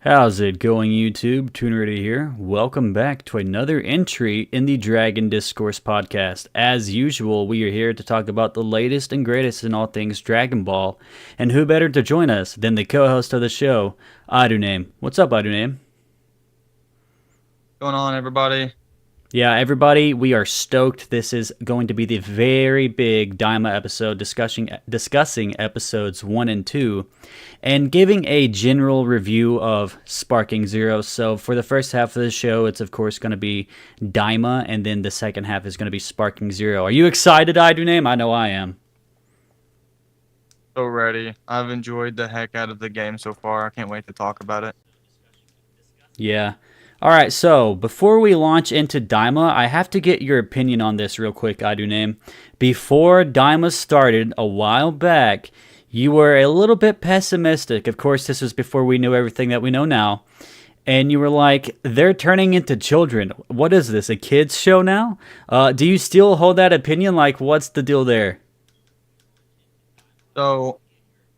How's it going, YouTube? Tunerity here. Welcome back to another entry in the Dragon Discourse podcast. As usual, we are here to talk about the latest and greatest in all things Dragon Ball. And who better to join us than the co-host of the show, Iduname. What's up, Iduname? Going on, everybody? Yeah, everybody, we are stoked. This is going to be the very big DAIMA episode discussing episodes 1 and 2 and giving a general review of Sparking Zero. So for the first half of the show, it's of course going to be DAIMA, and then the second half is going to be Sparking Zero. Are you excited, Iduname? I know I am. So ready. I've enjoyed the heck out of the game so far. I can't wait to talk about it. Yeah. All right, so before we launch into DAIMA, I have to get your opinion on this real quick, Iduname. Before DAIMA started a while back, you were a little bit pessimistic. Of course, this was before we knew everything that we know now. And you were like, they're turning into children. What is this, a kid's show now? Do you still hold that opinion? Like, what's the deal there? So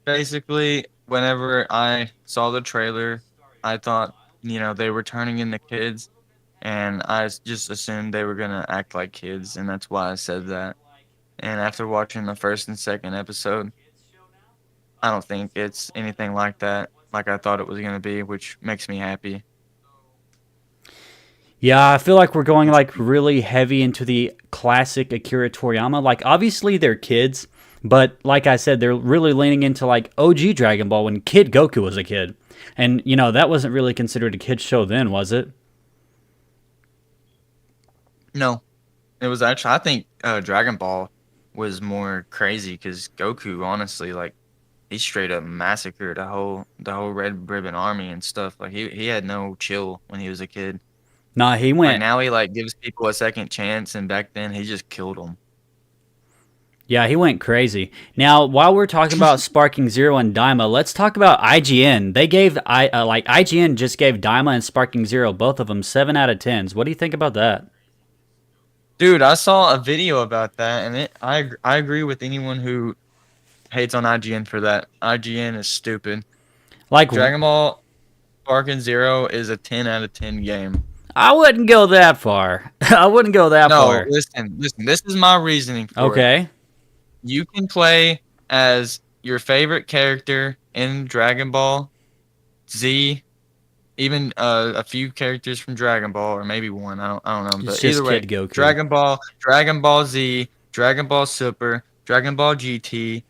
basically, whenever I saw the trailer, I thought, they were turning into kids, and just assumed they were going to act like kids, and that's why I said that. And after watching the first and second episode, I don't think it's anything like that, like I thought it was going to be, which makes me happy. Yeah, I feel like we're going like really heavy into the classic Akira Toriyama. Like, obviously they're kids, but like I said, they're really leaning into like OG Dragon Ball when Kid Goku was a kid. And, that wasn't really considered a kid's show then, was it? No, it was actually, I think Dragon Ball was more crazy because Goku, honestly, like, he straight up massacred the whole Red Ribbon Army and stuff. Like he had no chill when he was a kid. Nah, he Like went. now he like gives people a second chance, and back then he just killed them. Yeah, he went crazy. Now, while we're talking about Sparking Zero and Daima, let's talk about IGN. They gave IGN just gave Daima and Sparking Zero, both of them, 7 out of 10s. What do you think about that? Dude, I saw a video about that, and I agree with anyone who hates on IGN for that. IGN is stupid. Like, Dragon Ball Sparking Zero is a 10 out of 10 game. I wouldn't go that far. I wouldn't go that No, far. listen. This is my reasoning for it. Okay. You can play as your favorite character in Dragon Ball Z, even a few characters from Dragon Ball, or maybe one. I don't know. It's But just either way, Kid Goku. Dragon Ball Z, Dragon Ball Super, Dragon Ball GT,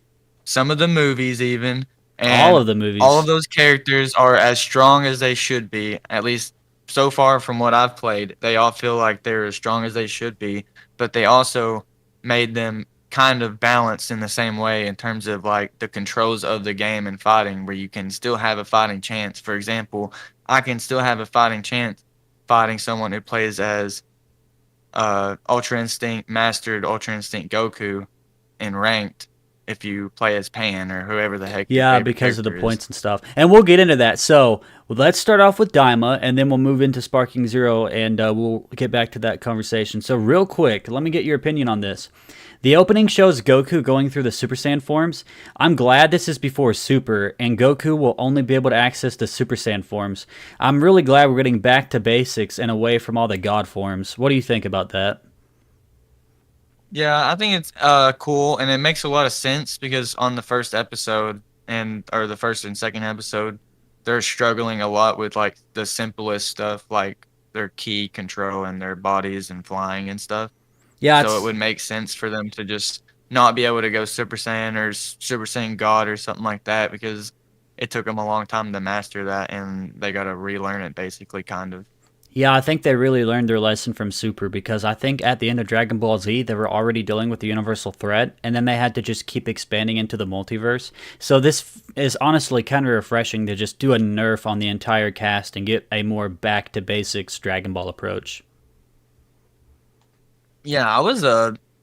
some of the movies even, All and of the movies. all of those characters are as strong as they should be. At least so far from what I've played, they all feel like they're as strong as they should be. But they also made them kind of balanced in the same way in terms of like the controls of the game and fighting, where you can still have a fighting chance. For example, I can still have a fighting chance fighting someone who plays as Ultra Instinct Mastered Ultra Instinct Goku in ranked if you play as Pan or whoever the heck your Yeah, favorite because of the character is. points and stuff. And we'll get into that. So let's start off with Daima, and then we'll move into Sparking Zero, and we'll get back to that conversation. So real quick, let me get your opinion on this. The opening shows Goku going through the Super Saiyan forms. I'm glad this is before Super, and Goku will only be able to access the Super Saiyan forms. I'm really glad we're getting back to basics and away from all the God forms. What do you think about that? Yeah, I think it's cool, and it makes a lot of sense because on the first episode or the first and second episode, they're struggling a lot with like the simplest stuff, like their key control and their bodies and flying and stuff. Yeah, So it it's would make sense for them to just not be able to go Super Saiyan or Super Saiyan God or something like that because it took them a long time to master that, and they got to relearn it basically, kind of. Yeah, I think they really learned their lesson from Super because I think at the end of Dragon Ball Z, they were already dealing with the universal threat, and then they had to just keep expanding into the multiverse. So this is honestly kind of refreshing to just do a nerf on the entire cast and get a more back to basics Dragon Ball approach. Yeah, I was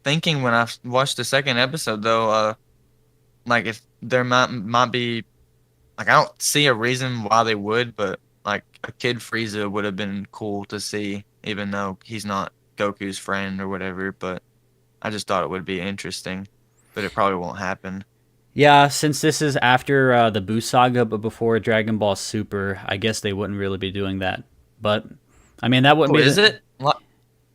thinking when I watched the second episode though, like if there might be like I don't see a reason why they would, but like a Kid Frieza would have been cool to see, even though he's not Goku's friend or whatever. But I just thought it would be interesting, but it probably won't happen. Yeah, since this is after the Buu saga, but before Dragon Ball Super, I guess they wouldn't really be doing that. But I mean, that wouldn't Oh, be is the. it?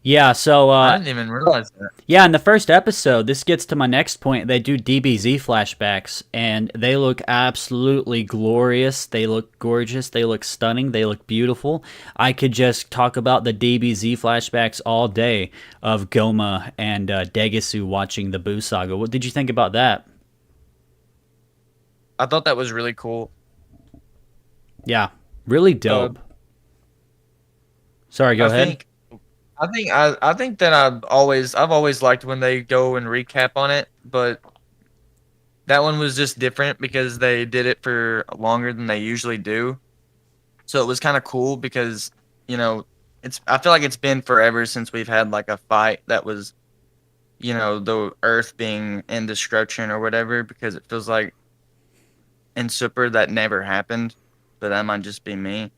Yeah, so I didn't even realize that. yeah, in the first episode, this gets to my next point. They do DBZ flashbacks, and they look absolutely glorious. They look gorgeous. They look stunning. They look beautiful. I could just talk about the DBZ flashbacks all day of Goma and Degisu watching the Buu saga. What did you think about that? I thought that was really cool. Yeah, really Uh, dope. Sorry, go I ahead. think I think that I've always liked when they go and recap on it, but that one was just different because they did it for longer than they usually do. So it was kind of cool because, you know, I feel like it's been forever since we've had like a fight that was, the Earth being in destruction or whatever, because it feels like in Super that never happened, but that might just be me.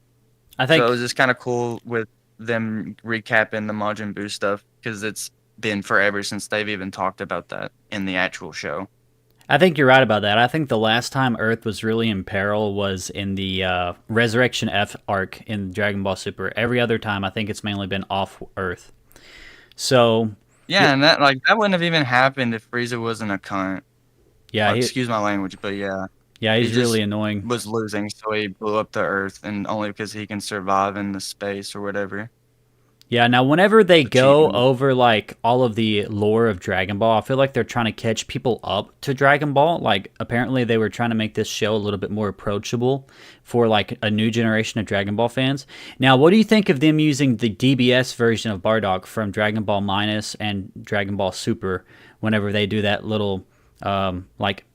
I So it think was just kind of cool with them recapping the Majin Buu stuff because it's been forever since they've even talked about that in the actual show. I think you're right about that. I think the last time Earth was really in peril was in the Resurrection F arc in Dragon Ball Super. Every other time, I think it's mainly been off Earth. So, yeah, Yeah, and that wouldn't have even happened if Frieza wasn't a cunt. yeah, Excuse my language, but yeah, yeah, he he's really just annoying. was losing, so he blew up the Earth, and only because he can survive in the space or whatever. Yeah, now whenever they The cheat go mode. over like all of the lore of Dragon Ball, I feel like they're trying to catch people up to Dragon Ball. Like apparently they were trying to make this show a little bit more approachable for like a new generation of Dragon Ball fans. Now, what do you think of them using the DBS version of Bardock from Dragon Ball Minus and Dragon Ball Super whenever they do that little like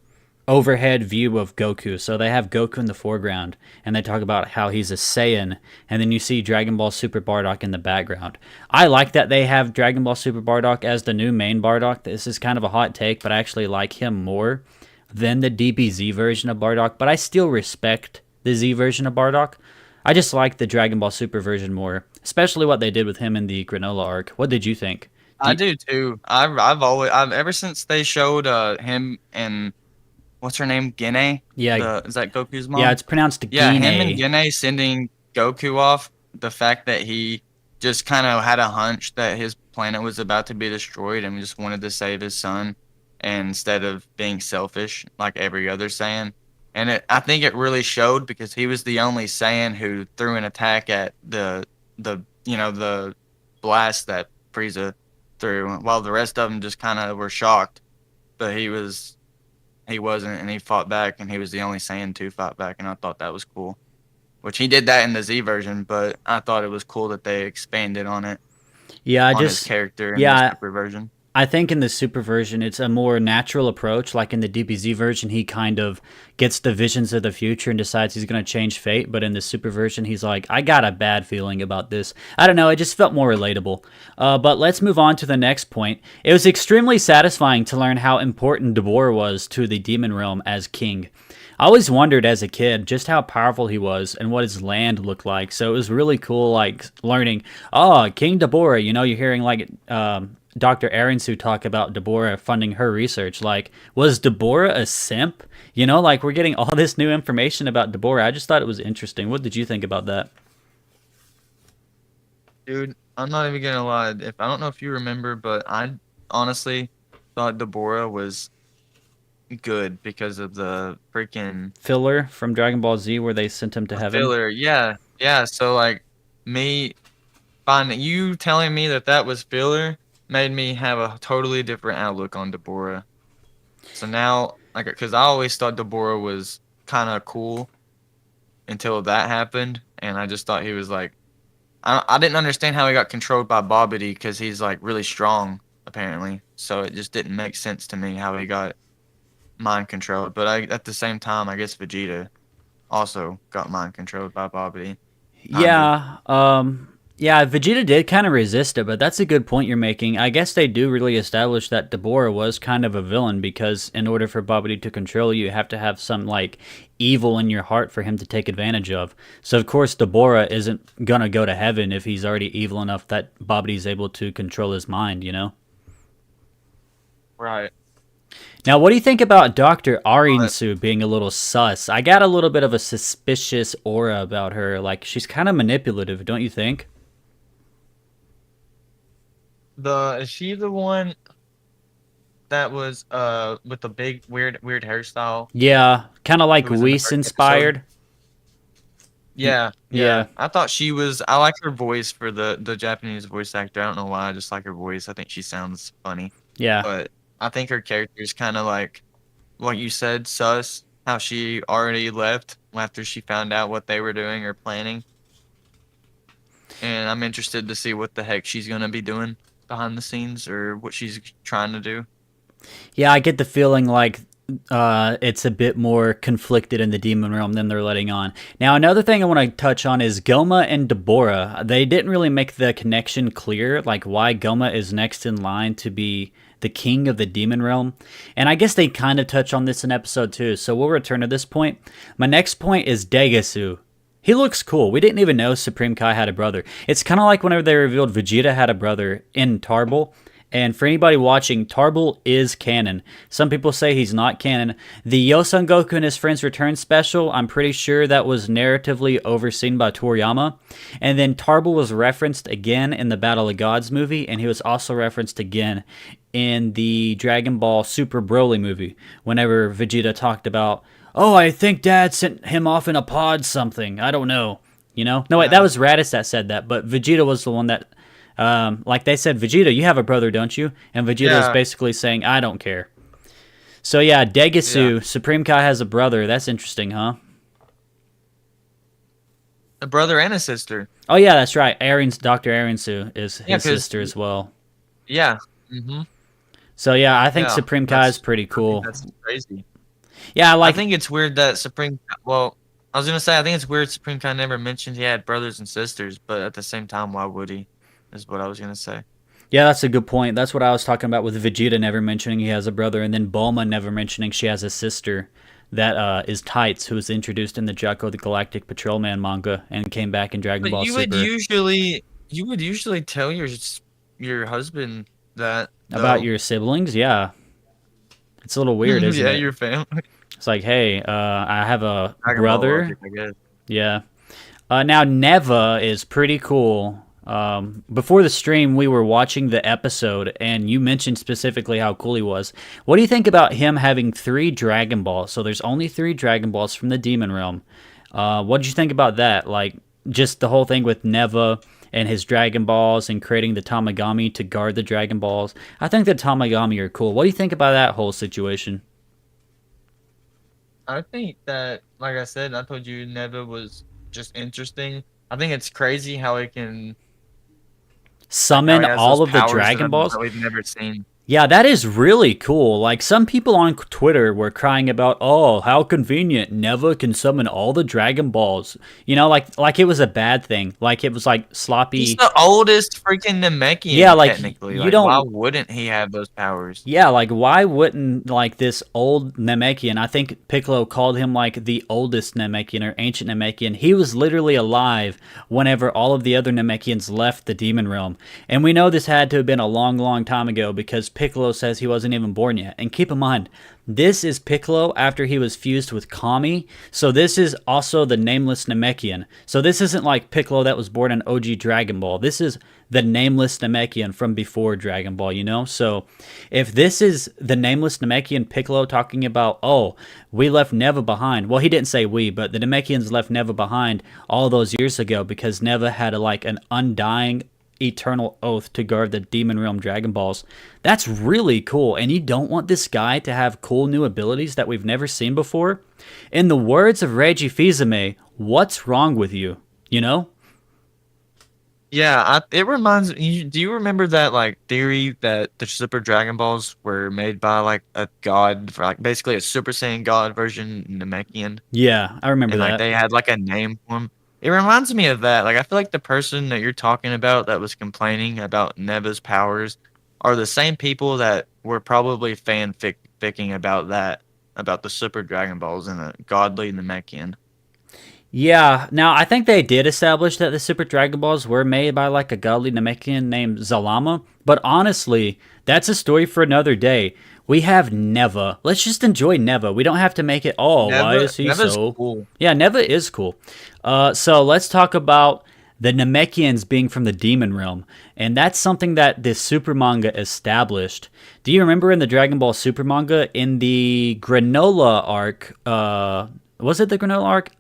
overhead view of Goku. So they have Goku in the foreground and they talk about how he's a Saiyan, and then you see Dragon Ball Super Bardock in the background. I like that they have Dragon Ball Super Bardock as the new main Bardock. This is kind of a hot take, but I actually like him more than the DBZ version of Bardock, but I still respect the Z version of Bardock. I just like the Dragon Ball Super version more, especially what they did with him in the Granola arc. What did you think? I do too. I've ever since they showed him and what's her name, Gene? Yeah, Is that Goku's yeah, mom? it's pronounced Yeah, him and Gine. Gene sending Goku off. The fact that he just kind of had a hunch that his planet was about to be destroyed and just wanted to save his son, instead of being selfish like every other Saiyan. And I think it really showed because he was the only Saiyan who threw an attack at the blast that Frieza threw, while the rest of them just kind of were shocked. But he wasn't, and he fought back, and he was the only Saiyan to fight back, and I thought that was cool. Which he did that in the Z version, but I thought it was cool that they expanded on it Yeah, I on his just character in the yeah, Super version. I think in the Super version, it's a more natural approach. Like in the DBZ version, he kind of gets the visions of the future and decides he's going to change fate. But in the Super version, he's like, I got a bad feeling about this. I don't know. It just felt more relatable. But let's move on to the next point. It was extremely satisfying to learn how important Dabur was to the Demon Realm as king. I always wondered as a kid just how powerful he was and what his land looked like. So it was really cool, like learning, oh, King Dabura. You know, you're hearing like Dr. Aronsu talk about Deborah funding her research. Like, was Deborah a simp? You know, like we're getting all this new information about Deborah. I just thought it was interesting. What did you think about that? Dude, I'm not even gonna lie. If I don't know if you remember, but I honestly thought Deborah was good because of the freaking Filler from Dragon Ball Z where they sent him to heaven. filler. Yeah, yeah. So like me finding you telling me that that was filler made me have a totally different outlook on Deborah. So now, like, because I always thought Deborah was kind of cool until that happened, and I just thought he was like, I didn't understand how he got controlled by Bobbity because he's like really strong apparently. So it just didn't make sense to me how he got mind controlled. But at the same time, I guess Vegeta also got mind controlled by Bobbity, kind of. Yeah, Vegeta did kind of resist it, but that's a good point you're making. I guess they do really establish that Deborah was kind of a villain because in order for Babidi to control you, you have to have some like evil in your heart for him to take advantage of. So of course Deborah isn't gonna go to heaven if he's already evil enough that Babidi's able to control his mind, you know? Right. Now, what do you think about Dr. But Arinsu being a little sus? I got a little bit of a suspicious aura about her. Like, she's kind of manipulative, don't you think? the is she the one that was with the big weird hairstyle Yeah, kind of like who was in the Whis first episode? inspired. Yeah, Yeah, yeah. I thought she was. I like her voice for the Japanese voice actor. I don't know why. I just like her voice. I think she sounds funny. yeah. But I think her character is kind of like what you said, sus. How she already left after she found out what they were doing or planning. And I'm interested to see what the heck she's gonna be doing behind the scenes or what she's trying to do. Yeah, I get the feeling like it's a bit more conflicted in the demon realm than they're letting on. Now, another thing I want to touch on is Goma and Deborah. They didn't really make the connection clear, like why Goma is next in line to be the king of the demon realm. And I guess they kind of touch on this in episode 2, so we'll return to this point. My next point is Degasu. He looks cool. We didn't even know Supreme Kai had a brother. It's kind of like whenever they revealed Vegeta had a brother in Tarble. And for anybody watching, Tarble is canon. Some people say he's not canon. The Yosun Goku and his friends return special, I'm pretty sure that was narratively overseen by Toriyama. And then Tarble was referenced again in the Battle of Gods movie, and he was also referenced again in the Dragon Ball Super Broly movie, whenever Vegeta talked about, oh, I think Dad sent him off in a pod something. I don't know. You know? No, wait, that Yeah, was Raditz that said that, but Vegeta was the one that like they said, Vegeta, you have a brother, don't you? And Vegeta was yeah, basically saying, I don't care. So yeah, yeah. Degasu, Supreme Kai has a brother. That's interesting, huh? A brother and a sister. Oh yeah, that's right. Dr. Arinsu is Yeah, his cause sister as well. yeah, mhm, So yeah, I think yeah. Supreme Kai is That's pretty I think cool. that's crazy. Yeah, I I like. think it's weird that Well, I was gonna say I think it's weird Supreme Kai never mentioned he had brothers and sisters, but at the same time, why would he? Is what I was gonna say. Yeah, that's a good point. That's what I was talking about with Vegeta never mentioning he has a brother, and then Bulma never mentioning she has a sister that is Tights, who was introduced in the Jocko the Galactic Patrolman manga and came back in Dragon But Ball Super. you would usually tell your husband that About though. your siblings, yeah, it's a little weird, isn't Yeah, it? your family. It's like, hey, I have a Dragon Ball brother. logic, I guess. Yeah. Now Neva is pretty cool. Before the stream, we were watching the episode, and you mentioned specifically how cool he was. What do you think about him having 3 Dragon Balls? So there's only 3 Dragon Balls from the Demon Realm. What did you think about that? Like, just the whole thing with Neva and his Dragon Balls and creating the Tamagami to guard the Dragon Balls. I think the Tamagami are cool. What do you think about that whole situation? I think that, like I said, I told you Neva was just interesting. I think it's crazy how he can, like, how Summon he has those all of the powers Dragon Balls? that we've never seen. Yeah, that is really cool. Like, some people on Twitter were crying about, "Oh, how convenient! Neva can summon all the Dragon Balls." You know, like it was a bad thing. Like it was like He's sloppy. the oldest freaking Yeah, Namekian, like technically. you Like, why don't. wouldn't he have those powers? Yeah, like why wouldn't like this old Namekian? I think Piccolo called him like the oldest Namekian or ancient Namekian. He was literally alive whenever all of the other Namekians left the demon realm. And we know this had to have been a long, long time ago because Piccolo says he wasn't even born yet. And keep in mind, this is Piccolo after he was fused with Kami. So this is also the nameless Namekian. So this isn't like Piccolo that was born in OG Dragon Ball. This is the nameless Namekian from before Dragon Ball, you know? So if this is the nameless Namekian Piccolo talking about, oh, we left Neva behind. Well, he didn't say we, but the Namekians left Neva behind all those years ago because Neva had like an undying eternal oath to guard the demon realm Dragon Balls. That's really cool. And you don't want this guy to have cool new abilities that we've never seen before? In the words of Reggie Fils-Aimé, what's wrong with you? You know? Yeah, it reminds me. Do you remember that like theory that the Super Dragon Balls were made by like a god, for like basically a Super Saiyan god version Namekian, Yeah, I remember and like that. they had like a name for him? It reminds me of that. Like I feel like the person that you're talking about that was complaining about Neva's powers are the same people that were probably ficking about that, about the Super Dragon Balls and the godly Namekian. Yeah, now I think they did establish that the Super Dragon Balls were made by like a godly Namekian named Zalama, but honestly, that's a story for another day. We have Neva. Let's just enjoy Neva. We don't have to make it, oh, why is he Neva's so... cool. Yeah, Neva is cool. So let's talk about the Namekians being from the demon realm. And that's something that this super manga established. Do you remember in the Dragon Ball Super manga, in the Granola arc, was it the Granola arc?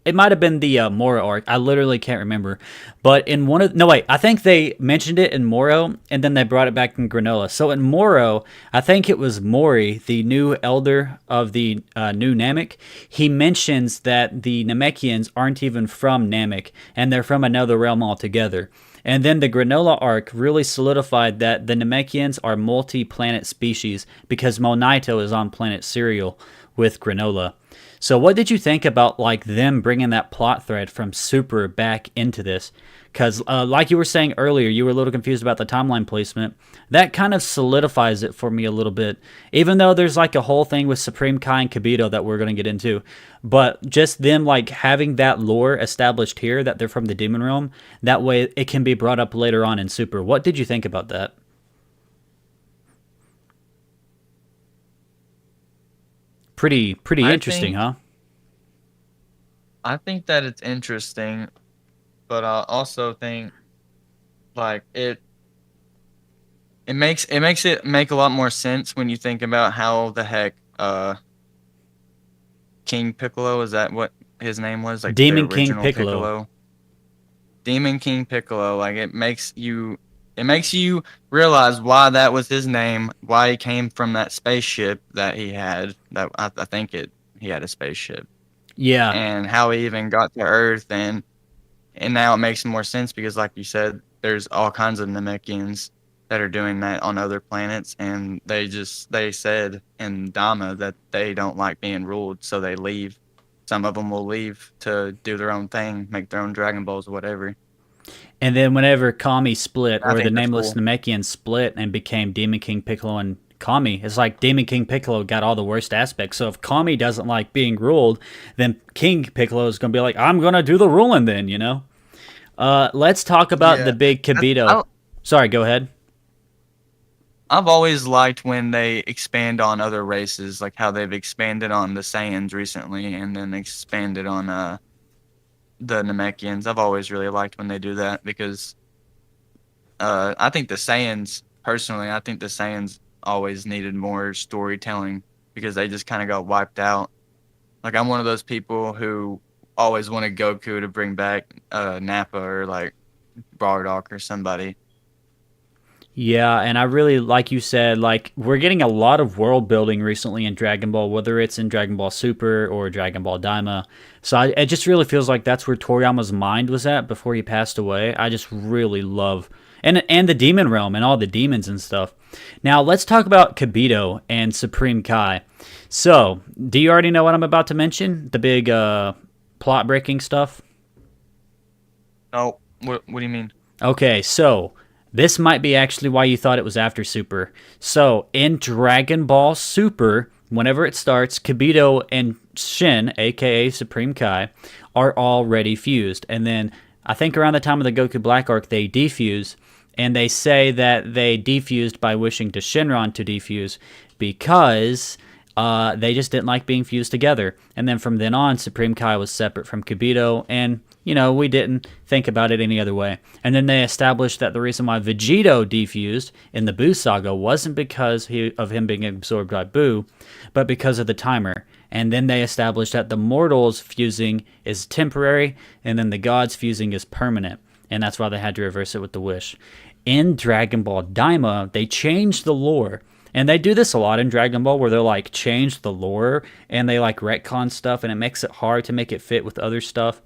It might have been the Moro arc. I literally can't remember. But in one of... No, wait. I think they mentioned it in Moro, and then they brought it back in Granola. So in Moro, I think it was Mori, the new elder of the new Namek. He mentions that the Namekians aren't even from Namek, and they're from another realm altogether. And then the Granola arc really solidified that the Namekians are multi-planet species because Monaito is on planet Cereal with Granola. So what did you think about like them bringing that plot thread from Super back into this? Because like you were saying earlier, you were a little confused about the timeline placement. That kind of solidifies it for me a little bit, even though there's like a whole thing with Supreme Kai and Kibito that we're going to get into. But just them like having that lore established here that they're from the demon realm, that way it can be brought up later on in Super. What did you think about that? Pretty I interesting, think huh? I think that it's interesting, but I also think like it makes it make a lot more sense when you think about how the heck King Piccolo, is that what his name was? Like the Demon King original Piccolo. Piccolo? Demon King Piccolo, like it makes you realize why that was his name, why he came from that spaceship that he had. That I think he had a spaceship, Yeah, and how he even got to Earth, and now it makes more sense because, like you said, there's all kinds of Namekians that are doing that on other planets, and they said in Dama that they don't like being ruled, so they leave. Some of them will leave to do their own thing, make their own Dragon Balls or whatever. and then whenever Kami split, I or the think that's Nameless cool. Namekians split and became Demon King Piccolo and Kami, it's like Demon King Piccolo got all the worst aspects. So if Kami doesn't like being ruled, then King Piccolo is going to be like, I'm going to do the ruling then, you know? Let's talk about the Yeah, big that's, Kibito. Sorry, go ahead. I've always liked when they expand on other races, like how they've expanded on the Saiyans recently, and then expanded on the Namekians. I've always really liked when they do that because I think the Saiyans, personally, I think the Saiyans always needed more storytelling because they just kind of got wiped out. Like I'm one of those people who always wanted Goku to bring back Nappa or like Bardock or somebody. Yeah, and I really, like you said, like we're getting a lot of world building recently in Dragon Ball, whether it's in Dragon Ball Super or Dragon Ball Daima. So it just really feels like that's where Toriyama's mind was at before he passed away. I just really love and the demon realm and all the demons and stuff. Now let's talk about Kibito and Supreme Kai. So, do you already know what I'm about to mention? The big plot breaking stuff. Oh, what do you mean? Okay, so this might be actually why you thought it was after Super. So, in Dragon Ball Super, whenever it starts, Kibito and Shin, aka Supreme Kai, are already fused. And then I think around the time of the Goku Black arc, they defuse. And they say that they defused by wishing to Shinron to defuse because they just didn't like being fused together. And then from then on, Supreme Kai was separate from Kibito, and we didn't think about it any other way. And then they established that the reason why Vegito defused in the Buu saga wasn't because of him being absorbed by Buu, but because of the timer. And then they established that the mortals fusing is temporary, and then the gods fusing is permanent. And that's why they had to reverse it with the wish. In Dragon Ball Daima, they changed the lore. And they do this a lot in Dragon Ball where they'll like change the lore and they like retcon stuff and it makes it hard to make it fit with other stuff,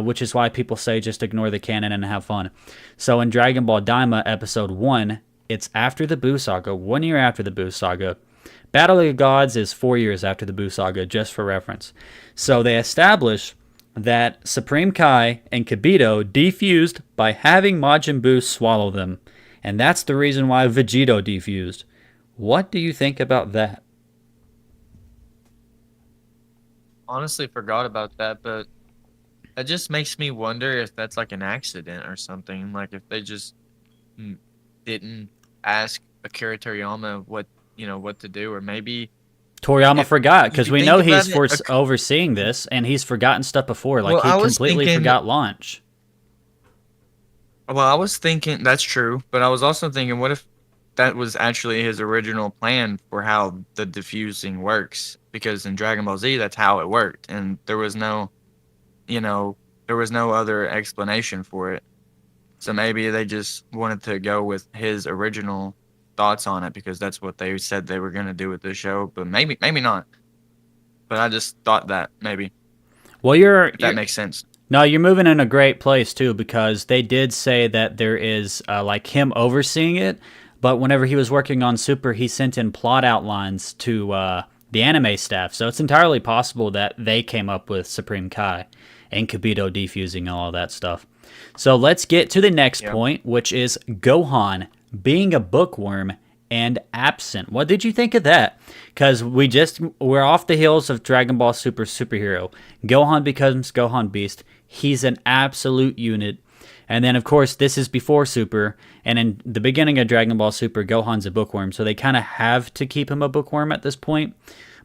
which is why people say just ignore the canon and have fun. So in Dragon Ball Daima episode 1, it's after the Buu saga, 1 year after the Buu saga. Battle of the Gods is 4 years after the Buu saga, just for reference. So they establish that Supreme Kai and Kibito defused by having Majin Buu swallow them. And that's the reason why Vegito defused. What do you think about that? Honestly, forgot about that, but that just makes me wonder if that's like an accident or something. Like if they just didn't ask Akira Toriyama what what to do, or maybe Toriyama if forgot if because you we think know about he's it. overseeing this, and he's forgotten stuff before. Like Well, he I was completely thinking. forgot launch. Well, I was thinking that's true, but I was also thinking, what if that was actually his original plan for how the diffusing works? Because in Dragon Ball Z, that's how it worked, and you know, there was no other explanation for it. So maybe they just wanted to go with his original thoughts on it because that's what they said they were going to do with the show, but maybe not. But I just thought that maybe, Well, if that makes sense. no, you're moving in a great place too because they did say that there is like him overseeing it, but whenever he was working on Super, he sent in plot outlines to the anime staff. So it's entirely possible that they came up with Supreme Kai and Kibito defusing and all that stuff. So let's get to the next Yeah. point, which is Gohan being a bookworm and absent. What did you think of that? Because we're off the heels of Dragon Ball Super Superhero. Gohan becomes Gohan Beast. He's an absolute unit. And then, of course, this is before Super. And in the beginning of Dragon Ball Super, Gohan's a bookworm. So they kind of have to keep him a bookworm at this point.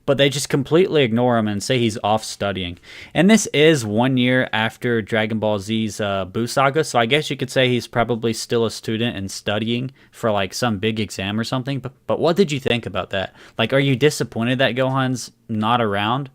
But they just completely ignore him and say he's off studying. And this is 1 year after Dragon Ball Z's Buu Saga. So I guess you could say he's probably still a student and studying for like some big exam or something. But what did you think about that? Like, are you disappointed that Gohan's not around?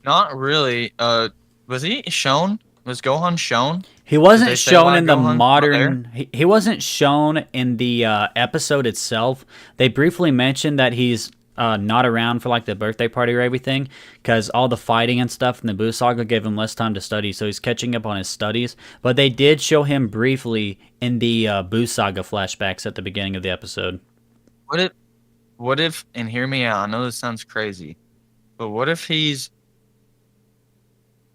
Not really. Was he shown? Was Gohan shown? He Did they wasn't say shown why in the Gohan's not there? modern. He wasn't shown in the episode itself. They briefly mentioned that he's not around for like the birthday party or everything because all the fighting and stuff in the Buu Saga gave him less time to study, so he's catching up on his studies. But they did show him briefly in the Buu Saga flashbacks at the beginning of the episode. What if, and hear me out, I know this sounds crazy, but what if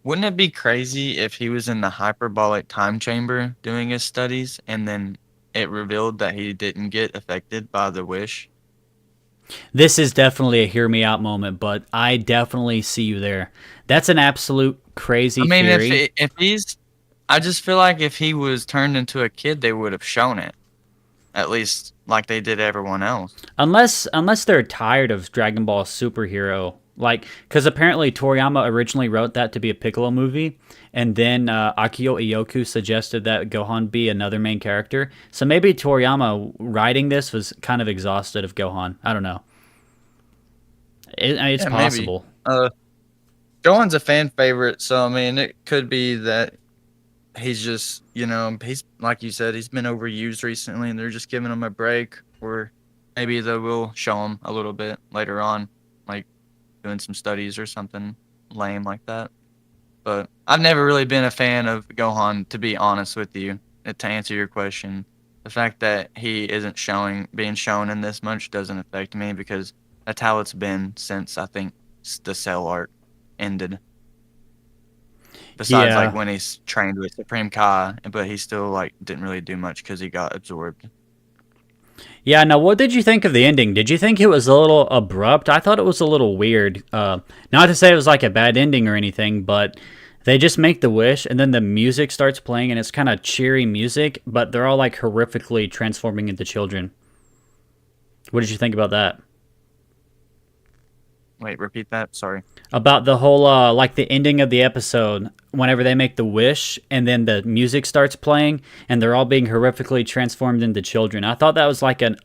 wouldn't it be crazy if he was in the hyperbolic time chamber doing his studies and then it revealed that he didn't get affected by the wish? This is definitely a hear me out moment, but I definitely see you there. That's an absolute crazy I mean, theory. if he's, I just feel like if he was turned into a kid, they would have shown it, at least like they did everyone else. Unless they're tired of Dragon Ball Superhero, like because apparently Toriyama originally wrote that to be a Piccolo movie, and then Akio Iyoku suggested that Gohan be another main character. So maybe Toriyama writing this was kind of exhausted of Gohan. I don't know. It's Yeah, maybe. possible. Gohan's a fan favorite, so I mean, it could be that he's just, he's like you said, he's been overused recently, and they're just giving him a break, or maybe they will show him a little bit later on, like doing some studies or something lame like that. But I've never really been a fan of Gohan, to be honest with you. To answer your question, the fact that he isn't being shown in this much doesn't affect me because that's how it's been since I think the Cell arc ended. Besides, like Yeah. when he's trained with Supreme Kai, but he still like didn't really do much because he got absorbed. Yeah, now what did you think of the ending? Did you think it was a little abrupt? I thought it was a little weird. Not to say it was like a bad ending or anything, but they just make the wish and then the music starts playing and it's kind of cheery music, but they're all like horrifically transforming into children. What did you think about that? Wait, repeat that. Sorry. About the whole like the ending of the episode whenever they make the wish and then the music starts playing and they're all being horrifically transformed into children. I thought that was like an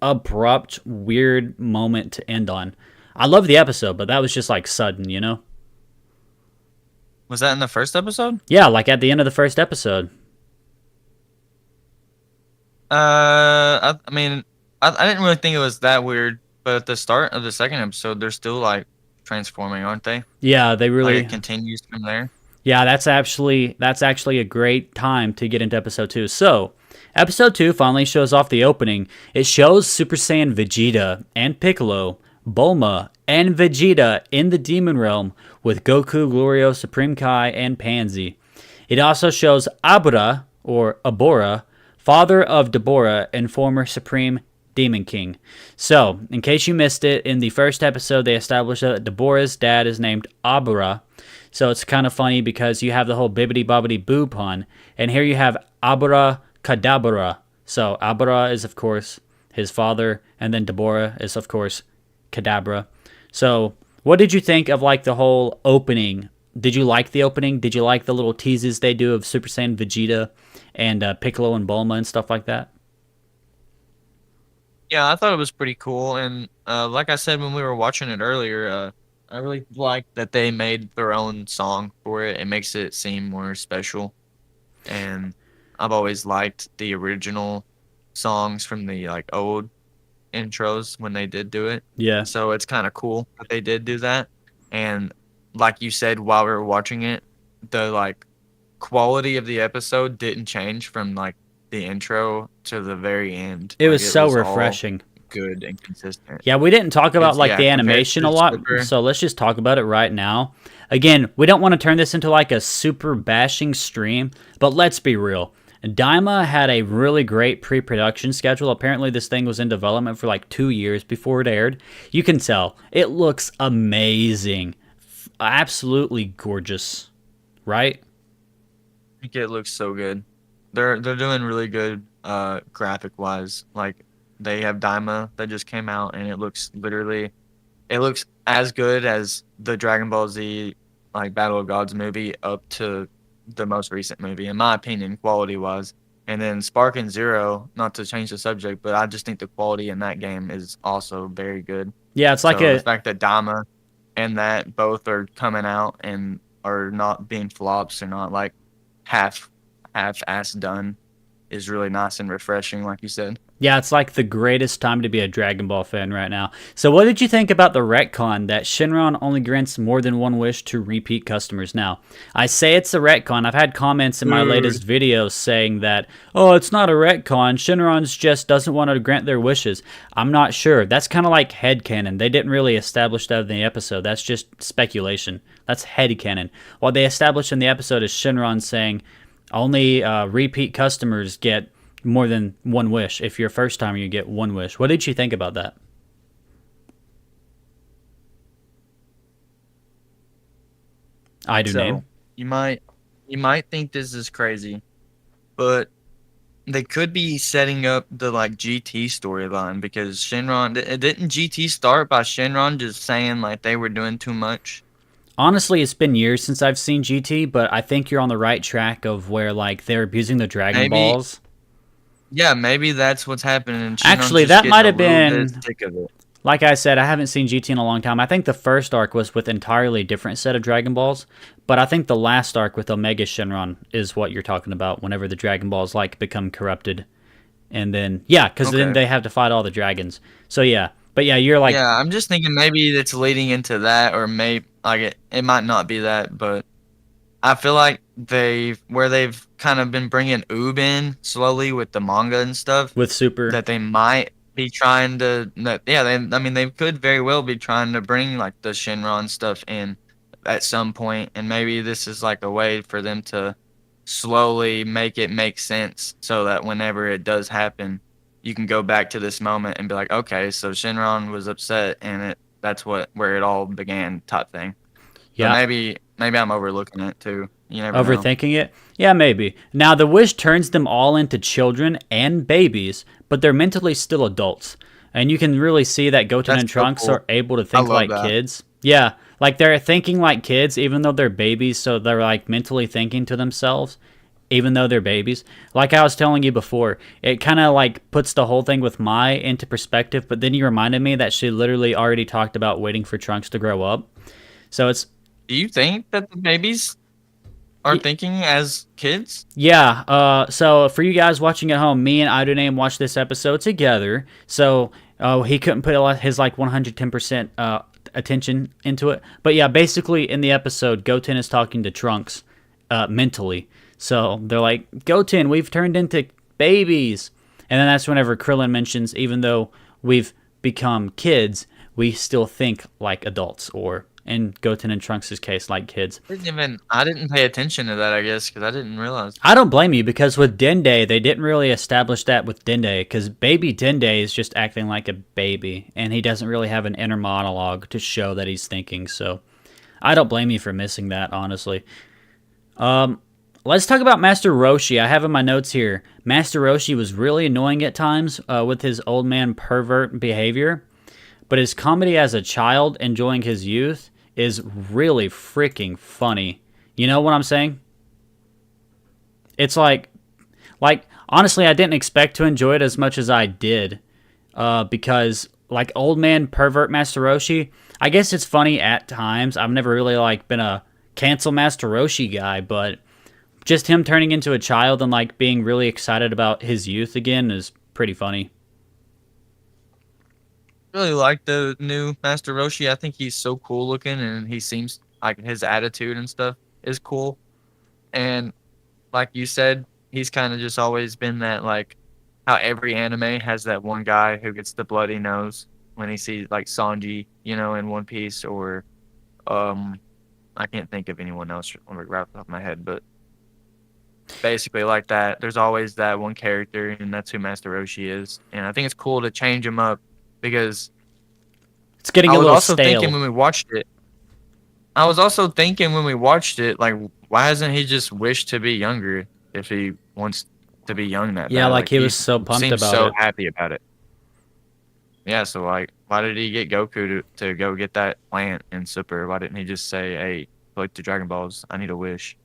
abrupt weird moment to end on. I love the episode, but that was just like sudden, you know? Was that in the first episode? Yeah, like at the end of the first episode. I mean, I didn't really think it was that weird, but at the start of the second episode, they're still like transforming, aren't they? Yeah, they Like really. it continues from there. Yeah, that's actually a great time to get into episode 2. So, episode 2 finally shows off the opening. It shows Super Saiyan Vegeta and Piccolo, Bulma, and Vegeta in the Demon Realm with Goku, Glorio, Supreme Kai, and Pansy. It also shows Abura, or Abora, father of Deborah and former Supreme Demon King. So, in case you missed it, in the first episode they established that Deborah's dad is named Abura. So it's kind of funny because you have the whole bibbity bobbity boo pun, and here you have Abura Kadabra. So Abura is of course his father, and then Deborah is, of course, Kadabra. So, what did you think of like the whole opening? Did you like the opening? Did you like the little teases they do of Super Saiyan Vegeta and Piccolo and Bulma and stuff like that? Yeah, I thought it was pretty cool, and like I said when we were watching it earlier, I really like that they made their own song for it. It makes it seem more special, and I've always liked the original songs from the like old intros when they did do it. Yeah. So it's kind of cool that they did do that. And like you said while we were watching it, the like quality of the episode didn't change from like the intro to the very end. It Like was it so was all refreshing. good and consistent. Yeah, we didn't talk about It's like yeah, the compared animation to a lot, Super. so let's just talk about it right now. Again, we don't want to turn this into like a super bashing stream, but let's be real. Daima had a really great pre-production schedule. Apparently, this thing was in development for like 2 years before it aired. You can tell it looks amazing, absolutely gorgeous, right? I think it looks so good. They're doing really good graphic wise. Like they have Daima that just came out and it looks as good as the Dragon Ball Z like Battle of Gods movie up to the most recent movie, in my opinion, quality wise. And then Spark and Zero, not to change the subject, but I just think the quality in that game is also very good. Yeah, it's like So the a fact that Dama and that both are coming out and are not being flops or not like half ass done is really nice and refreshing, like you said. Yeah, it's like the greatest time to be a Dragon Ball fan right now. So, what did you think about the retcon that Shenron only grants more than one wish to repeat customers? Now, I say it's a retcon. I've had comments in my latest videos saying that, oh, it's not a retcon. Shenron's just doesn't want to grant their wishes. I'm not sure. That's kind of like headcanon. They didn't really establish that in the episode. That's just speculation. That's headcanon. What they established in the episode is Shenron saying only repeat customers get more than one wish. If you're a first timer, you get one wish. What did you think about that? I do name. So you might think this is crazy, but they could be setting up the like GT storyline because Shenron didn't GT start by Shenron just saying like they were doing too much. Honestly, it's been years since I've seen GT, but I think you're on the right track of where like they're abusing the Dragon Maybe Balls. yeah, maybe that's what's happening. And Shenron's Actually, just that getting might a have little bit been, sick of it. like I said, I haven't seen GT in a long time. I think the first arc was with entirely different set of Dragon Balls, but I think the last arc with Omega Shenron is what you're talking about. Whenever the Dragon Balls like become corrupted, and then yeah, because then Okay. they have to fight all the dragons. So yeah, but yeah, you're like Yeah, I'm just thinking maybe it's leading into that, or maybe like it might not be that, but I feel like they've kind of been bringing Oob in slowly with the manga and stuff with Super. that they might be trying to that yeah I mean they could very well be trying to bring like the Shinron stuff in at some point, and maybe this is like a way for them to slowly make it make sense so that whenever it does happen you can go back to this moment and be like, okay, so Shinron was upset and that's where it all began type thing. But Yeah, maybe I'm overlooking it too. You never know. overthinking it? Yeah, maybe. Now, the wish turns them all into children and babies, but they're mentally still adults. And you can really see that Goten That's and so Trunks cool. are able to I think love like that. kids. Yeah, like they're thinking like kids, even though they're babies, so they're like mentally thinking to themselves, even though they're babies. Like I was telling you before, it kind of like puts the whole thing with Mai into perspective, but then you reminded me that she literally already talked about waiting for Trunks to grow up. So it's Do you think that the babies are thinking as kids? Yeah, so for you guys watching at home, me and Iduname watched this episode together, so he couldn't put his like 110% attention into it. But yeah, basically in the episode, Goten is talking to Trunks mentally. So they're like, Goten, we've turned into babies. And then that's whenever Krillin mentions, even though we've become kids, we still think like adults, or in Goten and Trunks' case, like kids. I didn't pay attention to that, I guess, because I didn't realize. I don't blame you, because with Dende, they didn't really establish that with Dende, because baby Dende is just acting like a baby, and he doesn't really have an inner monologue to show that he's thinking, so I don't blame you for missing that, honestly. Let's talk about Master Roshi. I have in my notes here. Master Roshi was really annoying at times with his old man pervert behavior, but his comedy as a child enjoying his youth is really freaking funny. You know what I'm saying? It's like honestly, I didn't expect to enjoy it as much as I did, because like old man pervert Master Roshi, I guess it's funny at times. I've never really like been a cancel Master Roshi guy, but just him turning into a child and like being really excited about his youth again is pretty funny. Really like the new Master Roshi. I think he's so cool looking, and he seems like his attitude and stuff is cool. And like you said, he's kind of just always been that, like how every anime has that one guy who gets the bloody nose when he sees like Sanji, in One Piece, or um I can't think of anyone else right off the top of my head, but basically like that. There's always that one character, and that's who Master Roshi is. And I think it's cool to change him up because It's getting I a was little also thinking stale. when we watched it. I was also thinking when we watched it, like, why hasn't he just wished to be younger if he wants to be young that Yeah, bad? like Like, he he was so pumped seems about so it. happy about it. Yeah, so like, why did he get Goku to go get that plant in Super? Why didn't he just say, "Hey, collect the Dragon Balls. I need a wish."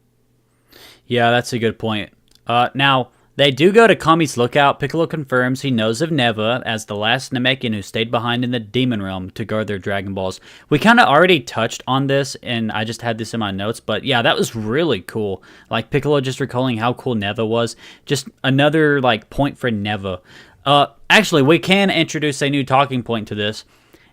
Yeah, that's a good point. Now, they do go to Kami's lookout. Piccolo confirms he knows of Neva as the last Namekian who stayed behind in the Demon Realm to guard their Dragon Balls. We kind of already touched on this, and I just had this in my notes, but yeah, that was really cool. Like, Piccolo just recalling how cool Neva was. Just another, like, point for Neva. Actually, we can introduce a new talking point to this.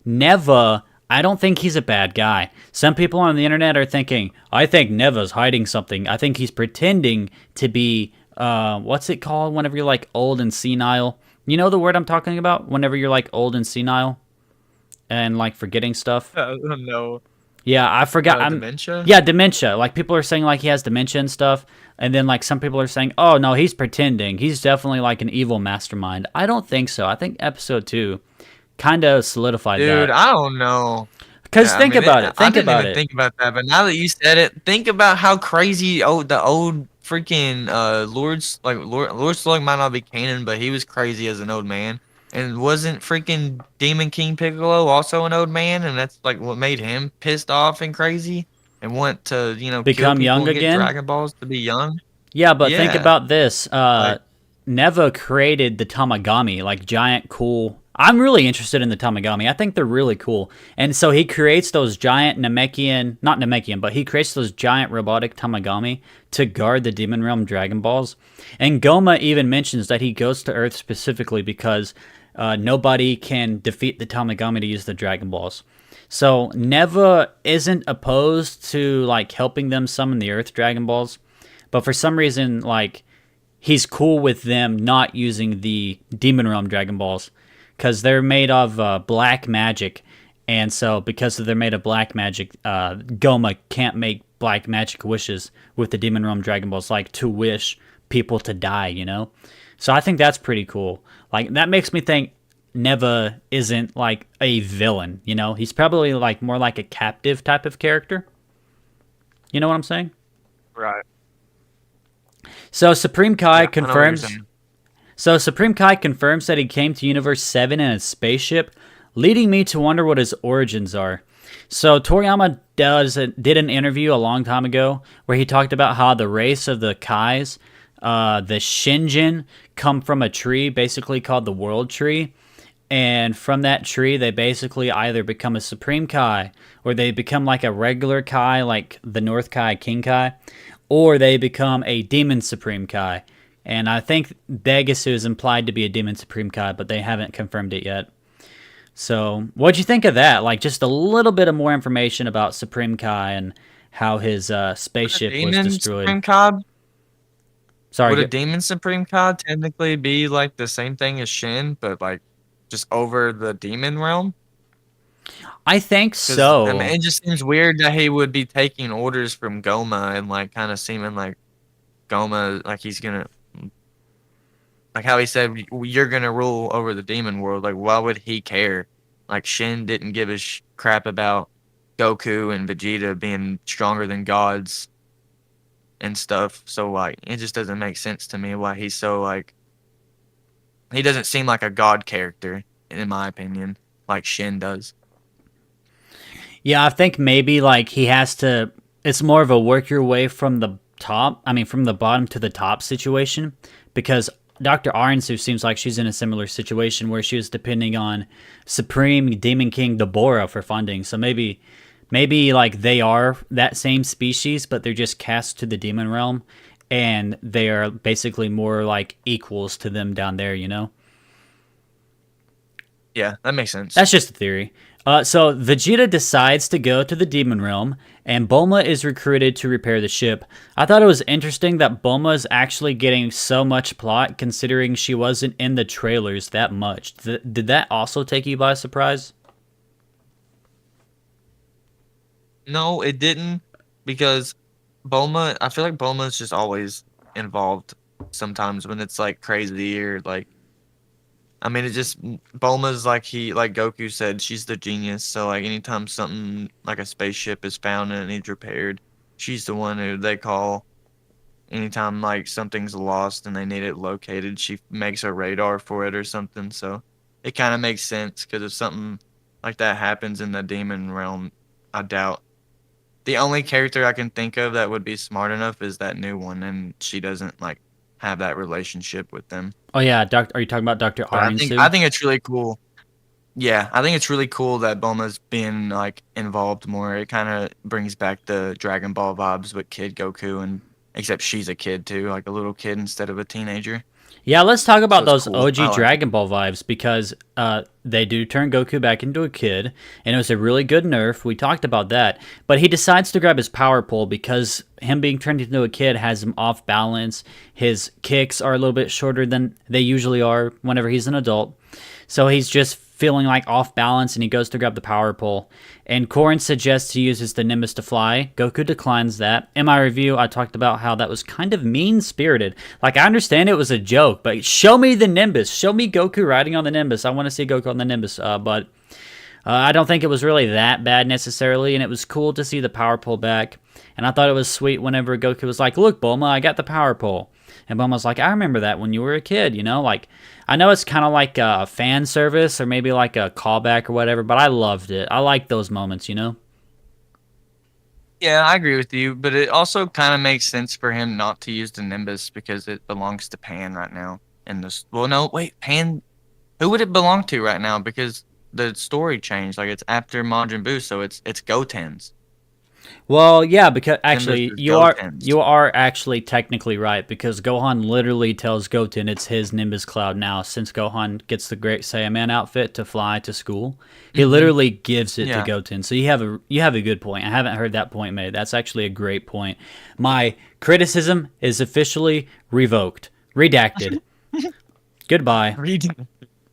Neva, I don't think he's a bad guy. Some people on the internet are thinking, I think Neva's hiding something. I think he's pretending to be, what's it called whenever you're like old and senile? You know the word I'm talking about? Whenever you're like old and senile and like forgetting stuff? No. Yeah, I forgot. Dementia? Yeah, dementia. Like people are saying like he has dementia and stuff, and then like some people are saying, "Oh no, he's pretending. He's definitely like an evil mastermind." I don't think so. I think episode 2 kind of solidified Dude, that. I don't know. Cuz Yeah, I think mean, about it. I Think didn't about even it. think about that, but now that you said it, think about how crazy the old freaking Lord Slug might not be canon, but he was crazy as an old man. And wasn't freaking Demon King Piccolo also an old man? And that's like what made him pissed off and crazy and want to, kill Become people young and get again? Dragon Balls to be young. Yeah, but think Yeah. about this. Like, Neva created the Tamagami, like giant cool. I'm really interested in the Tamagami. I think they're really cool. And so he creates those giant Namekian, not Namekian, but he creates those giant robotic Tamagami to guard the Demon Realm Dragon Balls. And Goma even mentions that he goes to Earth specifically because nobody can defeat the Tamagami to use the Dragon Balls. So Neva isn't opposed to like helping them summon the Earth Dragon Balls, but for some reason, like he's cool with them not using the Demon Realm Dragon Balls because they're made of black magic, and so because they're made of black magic, Goma can't make black magic wishes with the Demon Realm Dragon Balls, like to wish people to die, you know. So I think that's pretty cool. Like that makes me think Neva isn't like a villain, you know. He's probably like more like a captive type of character. You know what I'm saying? right. So Supreme Kai Yeah, I know what you're confirms. saying. So Supreme Kai confirms that he came to Universe 7 in a spaceship, leading me to wonder what his origins are. So Toriyama did an interview a long time ago where he talked about how the race of the Kais, the Shinjin, come from a tree basically called the World Tree. And from that tree, they basically either become a Supreme Kai, or they become like a regular Kai, like the North Kai, King Kai, or they become a Demon Supreme Kai. And I think Vegas is implied to be a Demon Supreme Kai, but they haven't confirmed it yet. So, what'd you think of that? Like, just a little bit of more information about Supreme Kai and how his Would a spaceship was demon destroyed. Supreme Cod Sorry. Would a demon Supreme Cod technically be like the same thing as Shin, but like just over the demon realm? I think Because I mean, so. it just seems weird that he would be taking orders from Goma and like kind of seeming like Goma, like he's gonna, like how he said, "You're gonna rule over the demon world." Like, why would he care? Like Shin didn't give a crap about Goku and Vegeta being stronger than gods. and stuff. So like it just doesn't make sense to me why he's so like he doesn't seem like a god character in my opinion, like Shin does. Yeah, I think maybe like he has to. It's more of a work your way from the top. I mean, from the bottom to the top situation, because Dr. Arensu seems like she's in a similar situation where she was depending on Supreme Demon King Deborah for funding. So maybe like they are that same species, but they're just cast to the demon realm, and they are basically more like equals to them down there. You know. Yeah, that makes sense. That's just a theory. So Vegeta decides to go to the demon realm, and Bulma is recruited to repair the ship. I thought it was interesting that Bulma is actually getting so much plot, considering she wasn't in the trailers that much. Did that also take you by surprise? No, it didn't because Bulma, I feel like Bulma is just always involved sometimes when it's like crazy or like I mean it just Bulma's like like Goku said, she's the genius. So like anytime something like a spaceship is found and it needs repaired, she's the one who they call. Anytime like something's lost and they need it located, she makes a radar for it or something. So it kind of makes sense because if something like that happens in the demon realm, I doubt the only character I can think of that would be smart enough is that new one, and she doesn't like have that relationship with them. Oh yeah, Are you talking about Doctor But I Arinsu? think it's really cool. Yeah, I think it's really cool that Bulma's been like involved more. It kind of brings back the Dragon Ball vibes with Kid Goku, and except she's a kid too, like a little kid instead of a teenager. Yeah, let's talk So about it's those cool. I OG like it. Dragon Ball vibes because they do turn Goku back into a kid, and it was a really good nerf. We talked about that, but he decides to grab his power pole because him being turned into a kid has him off balance. His kicks are a little bit shorter than they usually are whenever he's an adult, so he's just feeling like off balance, and he goes to grab the power pole. And Korin suggests he uses the Nimbus to fly. Goku declines that. In my review, I talked about how that was kind of mean-spirited. Like, I understand it was a joke, but show me the Nimbus. Show me Goku riding on the Nimbus. I want to see Goku on the Nimbus. But I don't think it was really that bad necessarily, and it was cool to see the power pole back. And I thought it was sweet whenever Goku was like, "Look, Bulma, I got the power pole." And Bulma was like, "I remember that when you were a kid, you know?" Like, I know it's kind of like a fan service or maybe like a callback or whatever, but I loved it. I like those moments, you know? Yeah, I agree with you, but it also kind of makes sense for him not to use the Nimbus because it belongs to Pan right now. In this, well, no, wait, Pan. Who would it belong to right now? Because the story changed. Like it's after Majin Buu, so it's Goten's. Well, yeah, because Nimbus actually is you Goten's. are actually technically right because Gohan literally tells Goten it's his Nimbus Cloud now since Gohan gets the Great Saiyaman outfit to fly to school. He Hmm. literally gives it to Yeah. Goten. So you have a good point. I haven't heard that point made. That's actually a great point. My criticism is officially revoked. Redacted. Goodbye. Reading.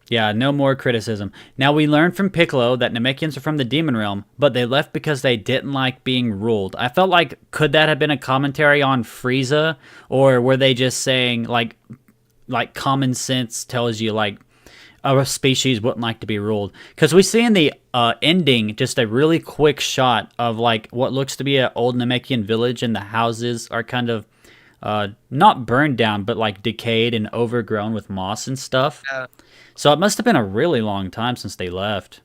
Yeah, no more criticism. Now we learned from Piccolo that Namekians are from the demon realm, but they left because they didn't like being ruled. I felt like could that have been a commentary on Frieza, or were they just saying like common sense tells you like a species wouldn't like to be ruled? Because we see in the ending just a really quick shot of like what looks to be an old Namekian village, and the houses are kind of not burned down, but like decayed and overgrown with moss and stuff. Yeah. So it must have been a really long time since they left.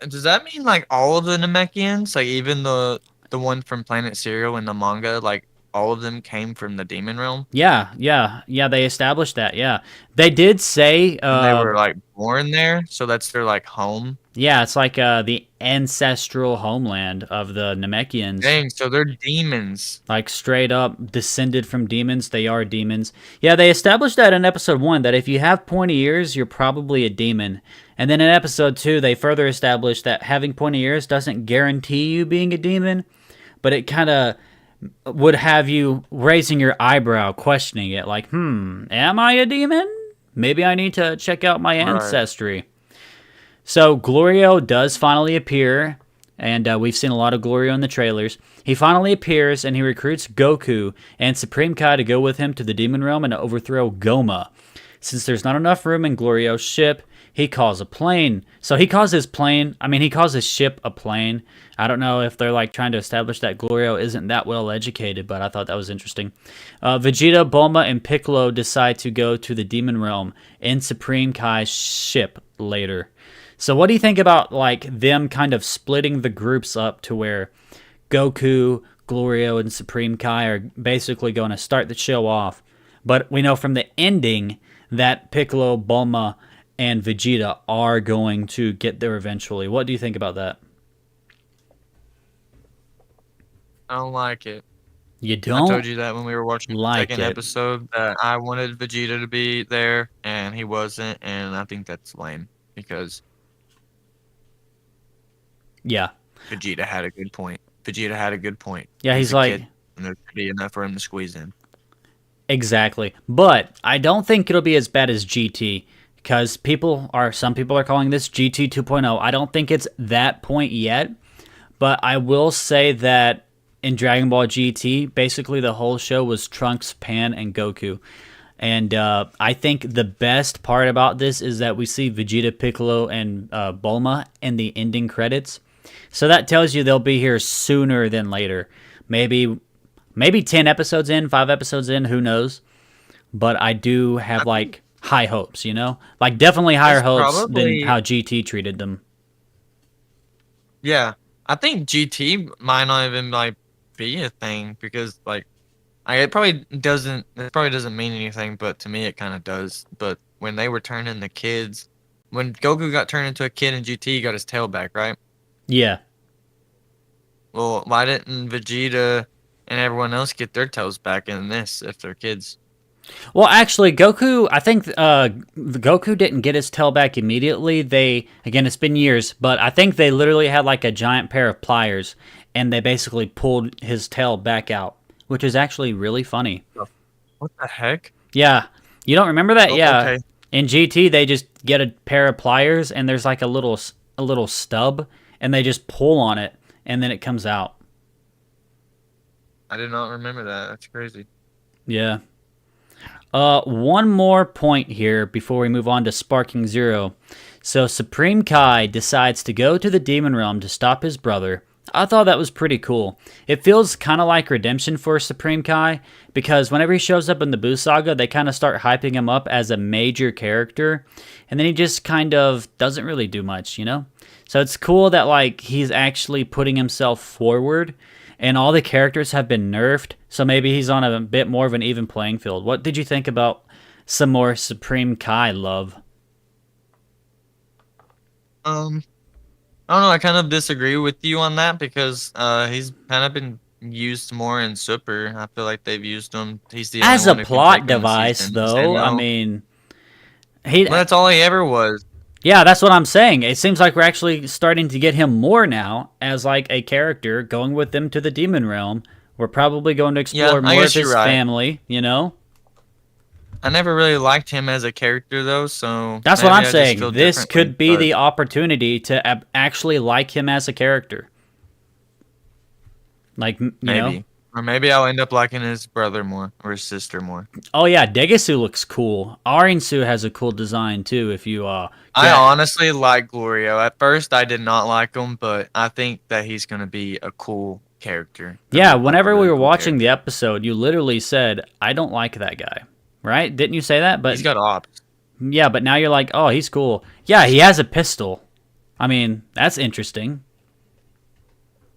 Does that mean like all of the Namekians, like even the one from Planet Zero in the manga, like all of them came from the demon realm Yeah, yeah, yeah. They established that. Yeah, they did say. and they were like born there, so that's their like home. Yeah, it's like the ancestral homeland of the Namekians. Dang, so they're demons. Like straight up descended from demons. They are demons. Yeah, they established that in episode 1 that if you have pointy ears, you're probably a demon. And then in episode 2, they further established that having pointy ears doesn't guarantee you being a demon, but it kind of would have you raising your eyebrow, questioning it, like, am I a demon? Maybe I need to check out my Right. ancestry. So Glorio does finally appear, and we've seen a lot of Glorio in the trailers. He finally appears, and he recruits Goku and Supreme Kai to go with him to the Demon Realm and overthrow Goma. Since there's not enough room in Glorio's ship, he calls a plane. So he calls his plane, I mean, he calls his ship a plane. I don't know if they're like trying to establish that Glorio isn't that well educated, but I thought that was interesting. Vegeta, Bulma, and Piccolo decide to go to the Demon Realm in Supreme Kai's ship later. So what do you think about like them kind of splitting the groups up to where Goku, Glorio, and Supreme Kai are basically going to start the show off? But we know from the ending that Piccolo, Bulma, and Vegeta are going to get there eventually. What do you think about that? I don't like it. You I don't told you that when we were watching the like second it. episode that I wanted Vegeta to be there and he wasn't, and I think that's lame because Yeah. Vegeta had a good point. Vegeta had a good point. Yeah, he's a like, kid, and there could be enough for him to squeeze in. exactly. But I don't think it'll be as bad as GT because some people are calling this GT 2.0. I don't think it's that point yet, but I will say that in Dragon Ball GT, basically the whole show was Trunks, Pan, and Goku. And I think the best part about this is that we see Vegeta, Piccolo, and Bulma in the ending credits. So that tells you they'll be here sooner than later. Maybe 10 episodes in, 5 episodes in, who knows? But I do have like high hopes, you know? Like definitely higher hopes than how GT treated them. Yeah, I think GT might not even like be a thing because like it probably doesn't mean anything, but to me it kind of does. But when they were turning the kids, when Goku got turned into a kid in GT, he got his tail back, right? Yeah. Well, why didn't Vegeta and everyone else get their tails back in this if they're kids? Well, actually, Goku, I think Goku didn't get his tail back immediately. Again, it's been years, but I think they literally had like a giant pair of pliers, and they basically pulled his tail back out, which is actually really funny. What the heck? Yeah. You don't remember that? Oh, Yeah. okay. In GT, they just get a pair of pliers, and there's like a little stub, and they just pull on it, and then it comes out. I did not remember that. That's crazy. Yeah. One more point here before we move on to Sparking Zero. So Supreme Kai decides to go to the Demon Realm to stop his brother. I thought that was pretty cool. It feels kind of like redemption for Supreme Kai because whenever he shows up in the Buu Saga, they kind of start hyping him up as a major character, and then he just kind of doesn't really do much, you know? So it's cool that like he's actually putting himself forward, and all the characters have been nerfed, so maybe he's on a bit more of an even playing field. What did you think about some more Supreme Kai love? I don't know. I kind of disagree with you on that because he's kind of been used more in Super. I feel like they've used him. He's the As only a one who can plot take him in device, seasons, though, I mean, well, that's all he ever was. yeah, that's what I'm saying. It seems like we're actually starting to get him more now as like a character going with them to the Demon Realm. We're probably going to explore more of his family, you know? I never really liked him as a character, though, so that's what I'm saying. This could be but the opportunity to actually like him as a character. Like, you know? Or maybe I'll end up liking his brother more or his sister more. Oh yeah, Degasu looks cool. Arinsu has a cool design too. If you, I honestly like Glorio. At first, I did not like him, but I think that he's gonna be a cool character. Yeah, whenever we were watching the episode, you literally said, "I don't like that guy." Right? Didn't you say that? But he's got ops. Yeah, but now you're like, "Oh, he's cool." Yeah, he has a pistol. I mean, that's interesting.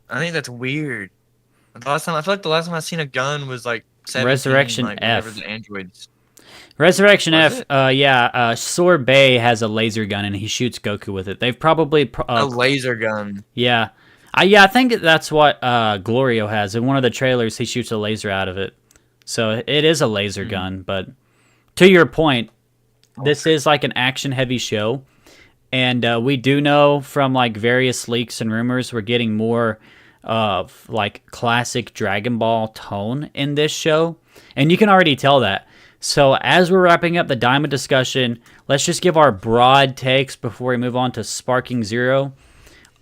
I think that's weird. I feel like the last time I seen a gun was like 17, Resurrection like, F. The androids. Resurrection F. Sorbet has a laser gun and he shoots Goku with it. They've probably a laser gun. Yeah, I think that's what Glorio has. In one of the trailers, he shoots a laser out of it. So it is a laser gun. But to your point, this is like an action-heavy show, and we do know from like various leaks and rumors we're getting more of like classic Dragon Ball tone in this show, and you can already tell that. So as we're wrapping up the Daima discussion, let's just give our broad takes before we move on to Sparking Zero,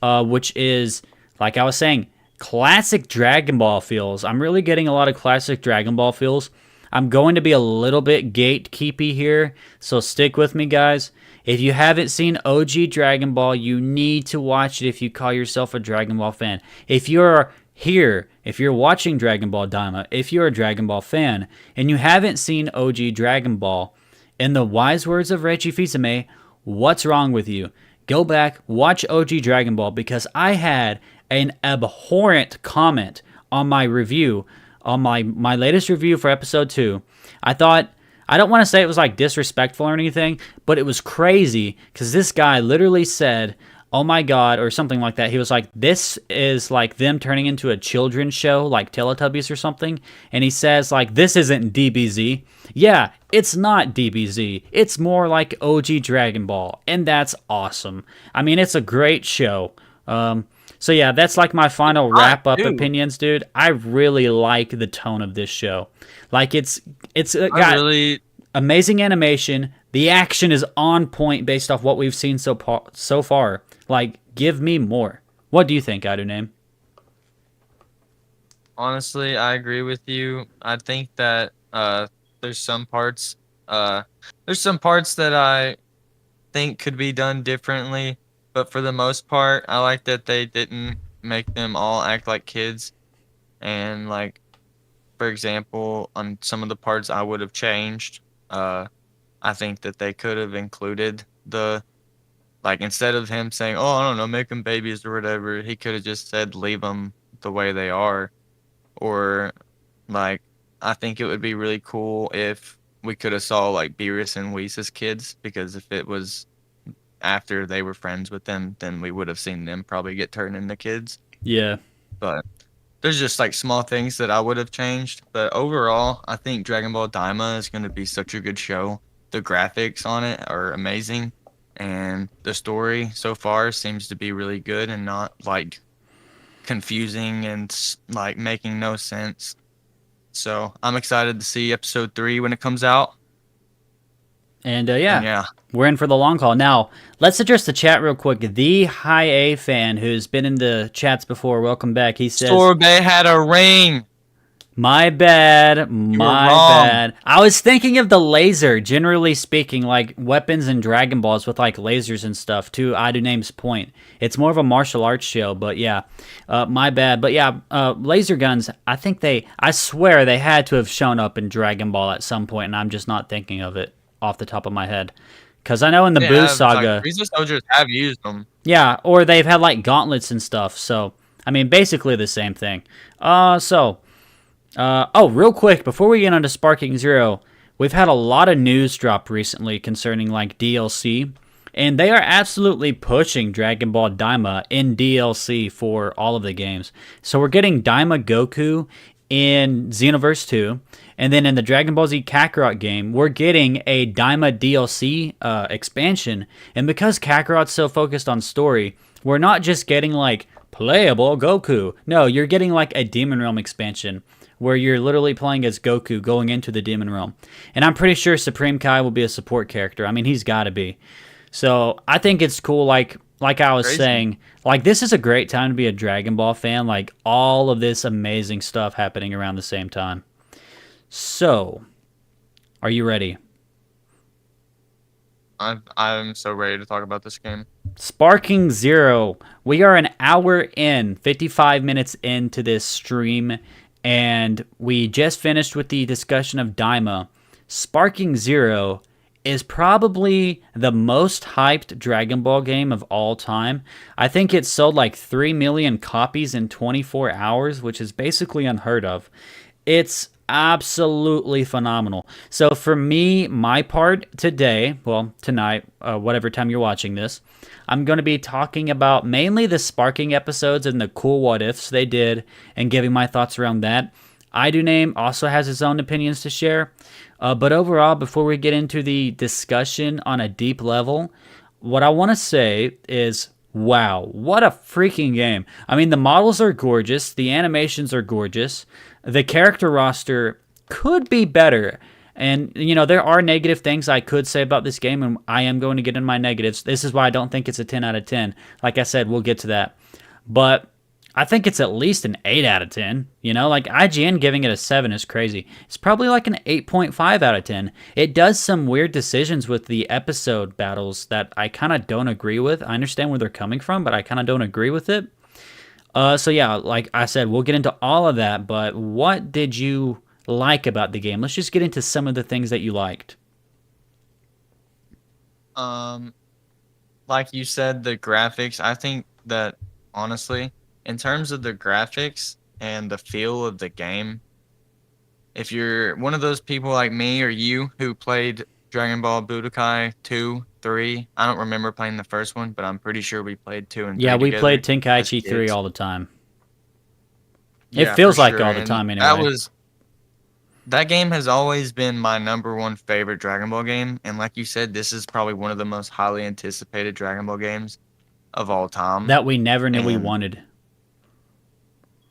which is, like I was saying, classic Dragon Ball feels. I'm really getting a lot of classic Dragon Ball feels. I'm going to be a little bit gatekeepy here, so stick with me, guys. If you haven't seen OG Dragon Ball, you need to watch it if you call yourself a Dragon Ball fan. If you're here, if you're watching Dragon Ball Daima, if you're a Dragon Ball fan, and you haven't seen OG Dragon Ball, in the wise words of Reggie Fils-Aimé, what's wrong with you? Go back, watch OG Dragon Ball, because I had an abhorrent comment on my review, on my latest review for episode 2. I don't want to say it was like disrespectful or anything, but it was crazy because this guy literally said, "Oh my God," or something like that. He was like, "This is like them turning into a children's show, like Teletubbies or something." And he says, like, "This isn't DBZ." Yeah, it's not DBZ. It's more like OG Dragon Ball, and that's awesome. I mean, it's a great show. So yeah, that's like my final wrap-up opinions, dude. I really like the tone of this show. Like, it's got amazing animation. The action is on point based off what we've seen so far. Like, give me more. What do you think, Name? Honestly, I agree with you. I think that there's some parts that I think could be done differently, but for the most part, I like that they didn't make them all act like kids. And like, for example, on some of the parts I would have changed, I think that they could have included like, instead of him saying, "Oh, I don't know, make them babies or whatever," he could have just said, "Leave them the way they are." Or like, I think it would be really cool if we could have saw like Beerus and Whis as kids, because if it was after they were friends with them, then we would have seen them probably get turned into kids. Yeah. But there's just like small things that I would have changed. But overall, I think Dragon Ball Daima is going to be such a good show. The graphics on it are amazing, and the story so far seems to be really good and not like confusing and like making no sense. So I'm excited to see episode 3 when it comes out. And yeah, we're in for the long haul. Now, let's address the chat real quick. The High A fan, who's been in the chats before, welcome back. He says, Sorbet had a ring. My bad. My bad. I was thinking of the laser, generally speaking, like weapons and Dragon Balls with like lasers and stuff, to Name's point. It's more of a martial arts show, but yeah, my bad. But yeah, laser guns, I swear they had to have shown up in Dragon Ball at some point, and I'm just not thinking of it off the top of my head. Because I know in the Boo Saga, Frieza soldiers have used them. Yeah, or they've had like gauntlets and stuff. So, I mean, basically the same thing. Real quick, before we get on to Sparking Zero, we've had a lot of news drop recently concerning like DLC, and they are absolutely pushing Dragon Ball Daima in DLC for all of the games. So we're getting Daima Goku in Xenoverse 2, and then in the Dragon Ball Z Kakarot game, we're getting a Daima DLC expansion. And because Kakarot's so focused on story, we're not just getting like playable Goku. No, you're getting like a Demon Realm expansion where you're literally playing as Goku going into the Demon Realm. And I'm pretty sure Supreme Kai will be a support character. I mean, he's got to be. So I think it's cool, like I was saying, like, this is a great time to be a Dragon Ball fan, like all of this amazing stuff happening around the same time. So, are you ready? I'm so ready to talk about this game. Sparking Zero. We are an hour in, 55 minutes into this stream, and we just finished with the discussion of Daima. Sparking Zero is probably the most hyped Dragon Ball game of all time. I think it sold like 3 million copies in 24 hours, which is basically unheard of. It's absolutely phenomenal. So for me, my part today, well, tonight, whatever time you're watching this, I'm going to be talking about mainly the Sparking episodes and the cool what ifs they did and giving my thoughts around that. Name also has his own opinions to share. But overall, before we get into the discussion on a deep level, what I want to say is, wow, what a freaking game. I mean, the models are gorgeous. The animations are gorgeous. The character roster could be better. And, you know, there are negative things I could say about this game, and I am going to get in my negatives. This is why I don't think it's a 10 out of 10. Like I said, we'll get to that. But I think it's at least an 8 out of 10. You know, like IGN giving it a 7 is crazy. It's probably like an 8.5 out of 10. It does some weird decisions with the episode battles that I kind of don't agree with. I understand where they're coming from, but I kind of don't agree with it. So yeah, like I said, we'll get into all of that, but what did you like about the game? Let's just get into some of the things that you liked. Um, like you said, the graphics, I think that honestly, in terms of the graphics and the feel of the game, if you're one of those people like me or you who played Dragon Ball Budokai 2, 3, I don't remember playing the first one, but I'm pretty sure we played 2 and Yeah, 3 we played together as Tenkaichi 3 kids. all the time. It Yeah, for feels like sure. all the And time anyway. that game has always been my number one favorite Dragon Ball game. And like you said, this is probably one of the most highly anticipated Dragon Ball games of all time. That we never knew we And wanted.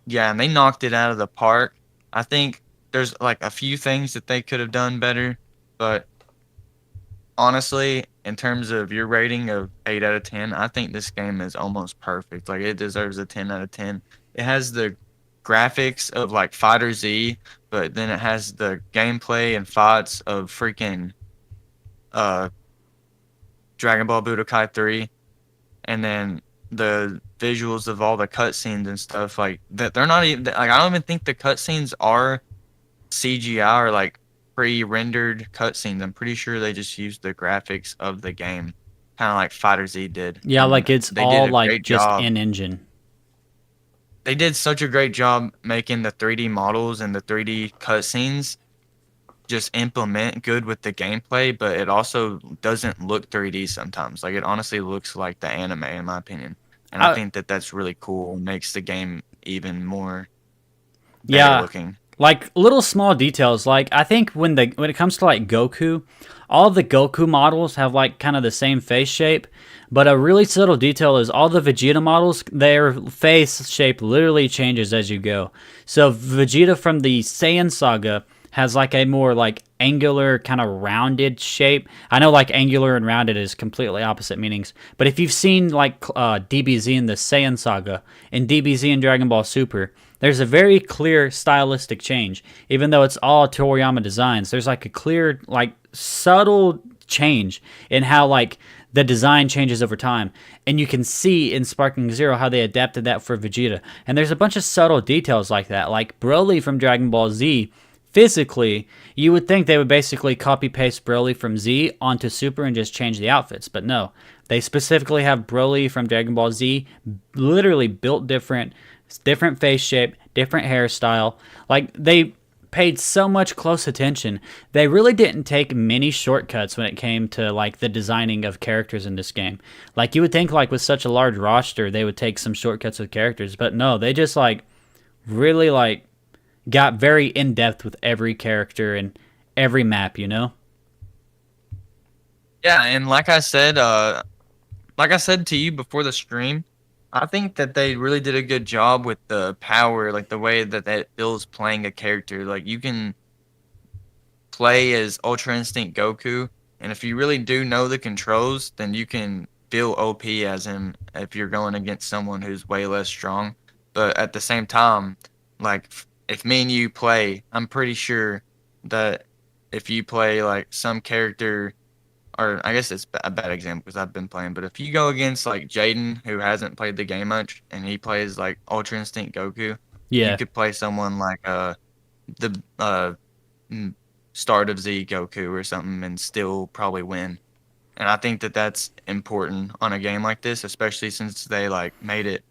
yeah, and they knocked it out of the park. I think there's like a few things that they could have done better, but honestly, in terms of your rating of 8 out of 10, I think this game is almost perfect. Like it deserves a 10 out of 10. It has the graphics of like Fighter Z, but then it has the gameplay and fights of freaking uh Dragon Ball Budokai 3, and then the visuals of all the cutscenes and stuff like that. They're not even like I don't even think the cutscenes are CGI or like pre-rendered cutscenes. I'm pretty sure they just used the graphics of the game, kind of like Fighter Z did, Yeah, and like it's they did all a like great just job. in engine. They did such a great job making the 3D models and the 3D cutscenes just implement good with the gameplay, but it also doesn't look 3D sometimes. Like it honestly looks like the anime, in my opinion, and I Uh, think that that's really cool. Makes the game even more better yeah, looking. like little small details. Like I think when it comes to like Goku, all the Goku models have like kind of the same face shape, but a really subtle detail is all the Vegeta models, their face shape literally changes as you go. So Vegeta from the Saiyan saga has like a more like angular kind of rounded shape. I know like angular and rounded is completely opposite meanings, but if you've seen like DBZ in the Saiyan saga and DBZ in Dragon Ball Super, there's a very clear stylistic change. Even though it's all Toriyama designs, there's like a clear like subtle change in how like the design changes over time. And you can see in Sparking Zero how they adapted that for Vegeta. And there's a bunch of subtle details like that. Like Broly from Dragon Ball Z, physically, you would think they would basically copy paste Broly from Z onto Super and just change the outfits. But no, they specifically have Broly from Dragon Ball Z literally built different, different face shape, different hairstyle. Like they paid so much close attention. They really didn't take many shortcuts when it came to like the designing of characters in this game. Like you would think like with such a large roster they would take some shortcuts with characters, but no, they just like really like got very in depth with every character and every map, you know? Yeah, and like I said to you before the stream, I think that they really did a good job with the power, like the way that that feels playing a character. Like you can play as Ultra Instinct Goku, and if you really do know the controls, then you can feel OP as him if you're going against someone who's way less strong. But at the same time, like if me and you play, I'm pretty sure that if you play like some character, or I guess it's a bad example because I've been playing, but if you go against like Jaden who hasn't played the game much and he plays like Ultra Instinct Goku, you Yeah. could play someone like the Start of Z Goku or something and still probably win. And I think that that's important on a game like this, especially since they like made it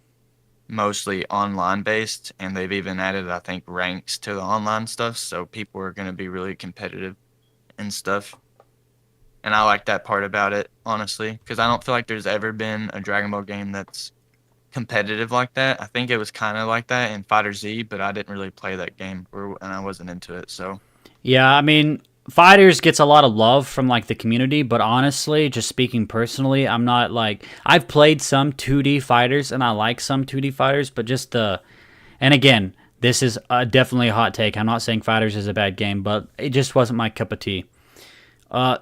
mostly online based and they've even added I think ranks to the online stuff, so people are going to be really competitive and stuff. And I like that part about it, honestly, because I don't feel like there's ever been a Dragon Ball game that's competitive like that. I think it was kind of like that in Fighter Z, but I didn't really play that game, and I wasn't into it. So Yeah, I mean, Fighters gets a lot of love from like the community, but honestly, just speaking personally, I'm not like I've played some 2D fighters and I like some 2D fighters, but just the and again, this is definitely a hot take. I'm not saying Fighters is a bad game, but it just wasn't my cup of tea.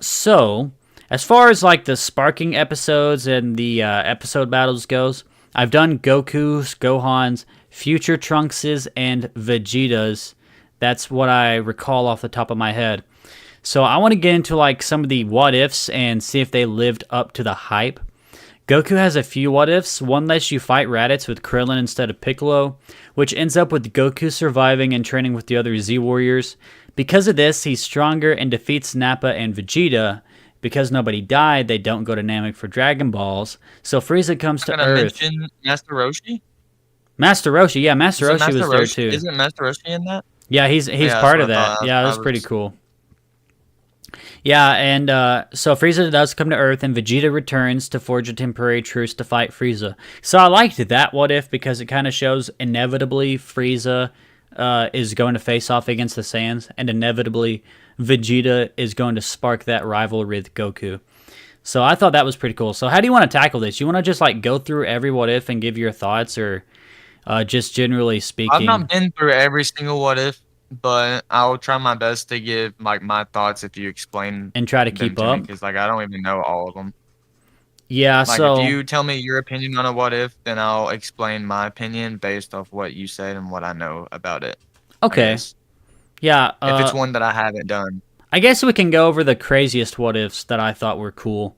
So as far as like the sparking episodes and the episode battles goes, I've done Goku's, Gohan's, Future Trunks's, and Vegeta's. That's what I recall off the top of my head. So I want to get into like some of the what ifs and see if they lived up to the hype. Goku has a few what ifs. One lets you fight Raditz with Krillin instead of Piccolo, which ends up with Goku surviving and training with the other Z Warriors. Because of this, he's stronger and defeats Nappa and Vegeta. Because nobody died, they don't go to Namek for Dragon Balls. So Frieza comes to Earth. Mention Master Roshi? Master Roshi, yeah, Master Roshi was there too. Isn't Master Roshi in that? Yeah, he's part of that. Yeah, that's pretty cool. Yeah, and so Frieza does come to Earth, and Vegeta returns to forge a temporary truce to fight Frieza. So I liked that what if because it kind of shows inevitably Frieza is going to face off against the Saiyans, and inevitably Vegeta is going to spark that rivalry with Goku. So I thought that was pretty cool. So how do you want to tackle this? You want to just like go through every what if and give your thoughts, or just generally speaking? I've not been through every single what if, but I'll try my best to give like my thoughts if you explain and try to keep up, because like I don't even know all of them. Yeah, like, so if you tell me your opinion on a what if, then I'll explain my opinion based off what you said and what I know about it. Okay. Yeah. If it's one that I haven't done. I guess we can go over the craziest what ifs that I thought were cool.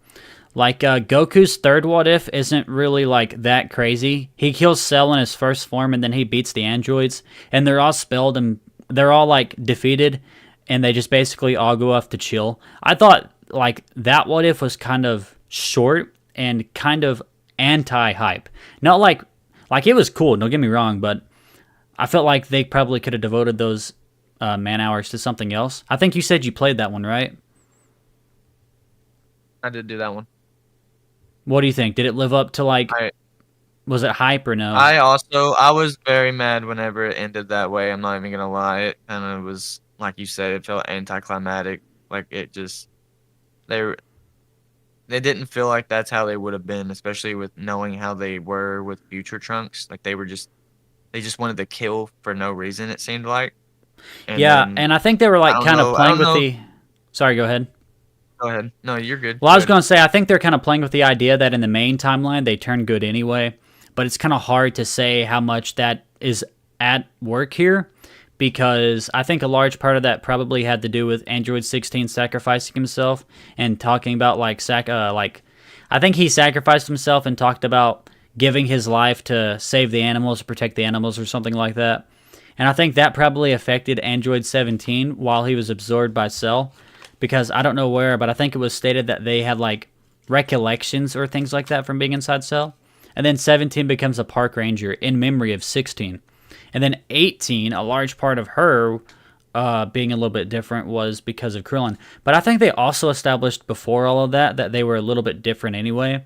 Like Goku's third what if isn't really like that crazy. He kills Cell in his first form and then he beats the androids, and they're all spelled and they're all like defeated, and they just basically all go off to chill. I thought like that what if was kind of short and kind of anti-hype. Not like it was cool, don't get me wrong, but I felt like they probably could have devoted those man hours to something else. I think you said you played that one, right? I did do that one. What do you think? Did it live up to like... was it hype or no? I was very mad whenever it ended that way. I'm not even going to lie. It kind of was, like you said, it felt anticlimactic. Like it just... They didn't feel like that's how they would have been, especially with knowing how they were with Future Trunks. Like they just wanted to kill for no reason, it seemed like. And and I think they were like kind of playing with the... Sorry, go ahead. Go ahead. No, you're good. Well, I was going to say, I think they're kind of playing with the idea that in the main timeline, they turn good anyway. But it's kind of hard to say how much that is at work here, because I think a large part of that probably had to do with Android 16 sacrificing himself and talking about I think he sacrificed himself and talked about giving his life to save the animals, protect the animals, or something like that. And I think that probably affected Android 17 while he was absorbed by Cell, because I don't know where, but I think it was stated that they had like recollections or things like that from being inside Cell. And then 17 becomes a park ranger in memory of 16. And then 18, a large part of her being a little bit different was because of Krillin. But I think they also established before all of that they were a little bit different anyway.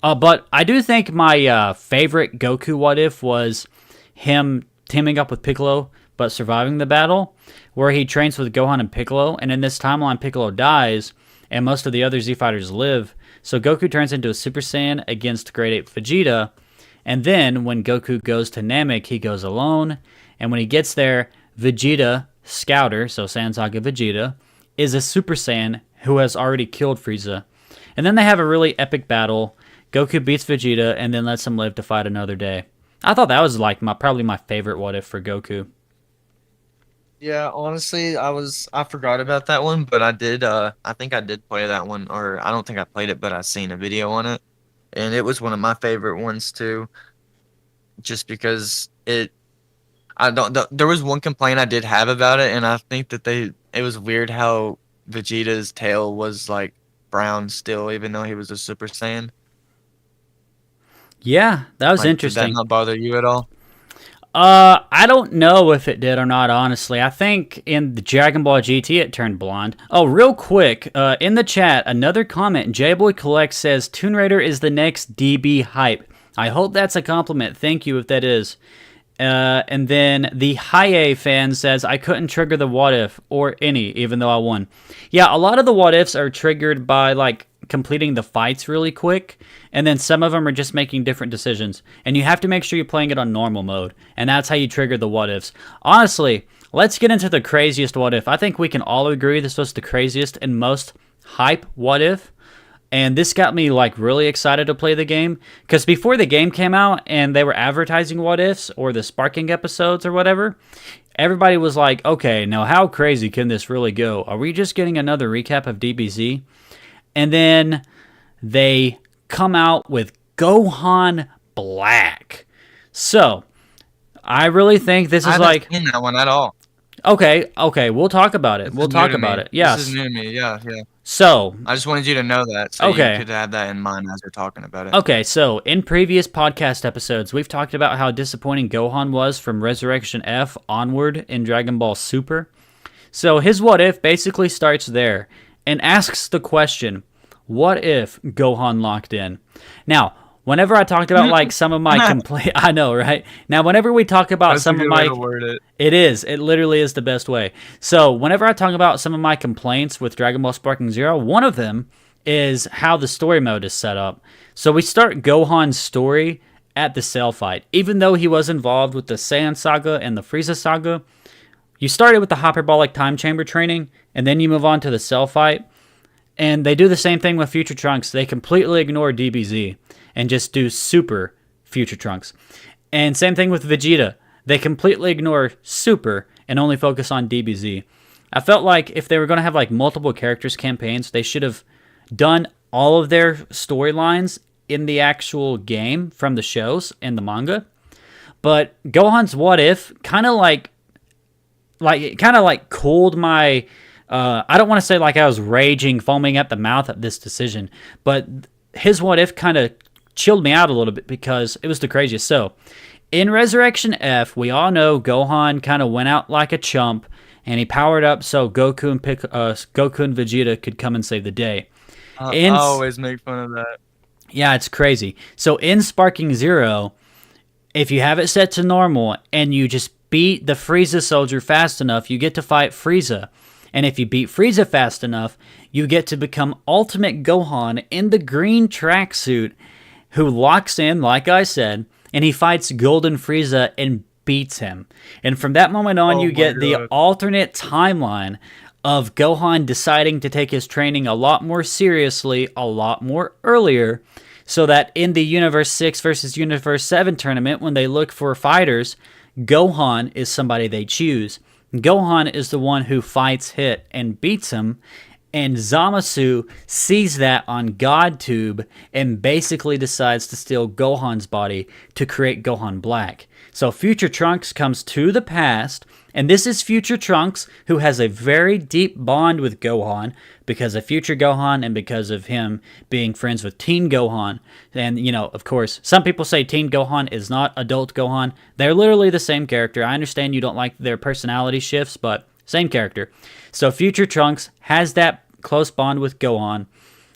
But I do think my favorite Goku what if was him teaming up with Piccolo but surviving the battle, where he trains with Gohan and Piccolo, and in this timeline Piccolo dies and most of the other Z Fighters live. So Goku turns into a Super Saiyan against Great Ape Vegeta, and then when Goku goes to Namek, he goes alone, and when he gets there, Vegeta, Scouter, so Saiyan Saga Vegeta, is a Super Saiyan who has already killed Frieza. And then they have a really epic battle. Goku beats Vegeta and then lets him live to fight another day. I thought that was like probably my favorite what if for Goku. Yeah, honestly, I forgot about that one, but I think I did play that one, or I don't think I played it, but I seen a video on it, and it was one of my favorite ones too. Just because there was one complaint I did have about it, and I think that it was weird how Vegeta's tail was like brown still, even though he was a Super Saiyan. Yeah, that was interesting. Did that not bother you at all? I don't know if it did or not, honestly. I think in the Dragon Ball GT it turned blonde. Oh, real quick, in the chat, another comment. J-Boy Collect says, Toon Raider is the next DB hype. I hope that's a compliment. Thank you if that is. And then the Hiei fan says, I couldn't trigger the what if, or any, even though I won. Yeah, a lot of the what ifs are triggered by, like, completing the fights really quick, and then some of them are just making different decisions. And you have to make sure you're playing it on normal mode, and that's how you trigger the what ifs. Honestly, let's get into the craziest what if. I think we can all agree this was the craziest and most hype what if. And this got me like really excited to play the game because before the game came out and they were advertising what ifs or the sparking episodes or whatever, everybody was like, okay, now how crazy can this really go? Are we just getting another recap of DBZ? And then they come out with Gohan Black. So I really think this I is haven't like, seen that one at all. okay, we'll talk about it. This We'll is new talk to about me. it. Yes. This is new to me. Yeah, yeah. So, I just wanted you to know that, so okay. you could have that in mind as we're talking about it. Okay, so in previous podcast episodes, we've talked about how disappointing Gohan was from Resurrection F onward in Dragon Ball Super. So his what if basically starts there and asks the question, what if Gohan locked in? Now, whenever I talked about like some of my complaints, I know, right? Now, whenever we talk about That's some a of good way my, to word it. it literally is the best way. So whenever I talk about some of my complaints with Dragon Ball Sparking Zero, one of them is how the story mode is set up. So we start Gohan's story at the Cell fight. Even though he was involved with the Saiyan Saga and the Frieza Saga, you started with the hyperbolic time chamber training, and then you move on to the Cell fight. And they do the same thing with Future Trunks. They completely ignore DBZ and just do Super Future Trunks. And same thing with Vegeta. They completely ignore Super and only focus on DBZ. I felt like if they were going to have like multiple characters campaigns, they should have done all of their storylines in the actual game from the shows and the manga. But Gohan's what if kind of like cooled my I don't want to say like I was raging, foaming at the mouth at this decision, but his what if kind of chilled me out a little bit because it was the craziest. So, in Resurrection F, we all know Gohan kind of went out like a chump, and he powered up so Goku and Vegeta could come and save the day. I always make fun of that. Yeah, it's crazy. So in Sparking Zero, if you have it set to normal and you just beat the Frieza soldier fast enough, you get to fight Frieza. And if you beat Frieza fast enough, you get to become Ultimate Gohan in the green tracksuit, who locks in, like I said, and he fights Golden Frieza and beats him. And from that moment on, you get the alternate timeline of Gohan deciding to take his training a lot more seriously, a lot more earlier, so that in the Universe 6 versus Universe 7 tournament, when they look for fighters, Gohan is somebody they choose. Gohan is the one who fights Hit and beats him, and Zamasu sees that on GodTube and basically decides to steal Gohan's body to create Gohan Black. So Future Trunks comes to the past, and this is Future Trunks, who has a very deep bond with Gohan because of Future Gohan and because of him being friends with Teen Gohan. And, you know, of course, some people say Teen Gohan is not Adult Gohan. They're literally the same character. I understand you don't like their personality shifts, but same character. So Future Trunks has that close bond with Gohan.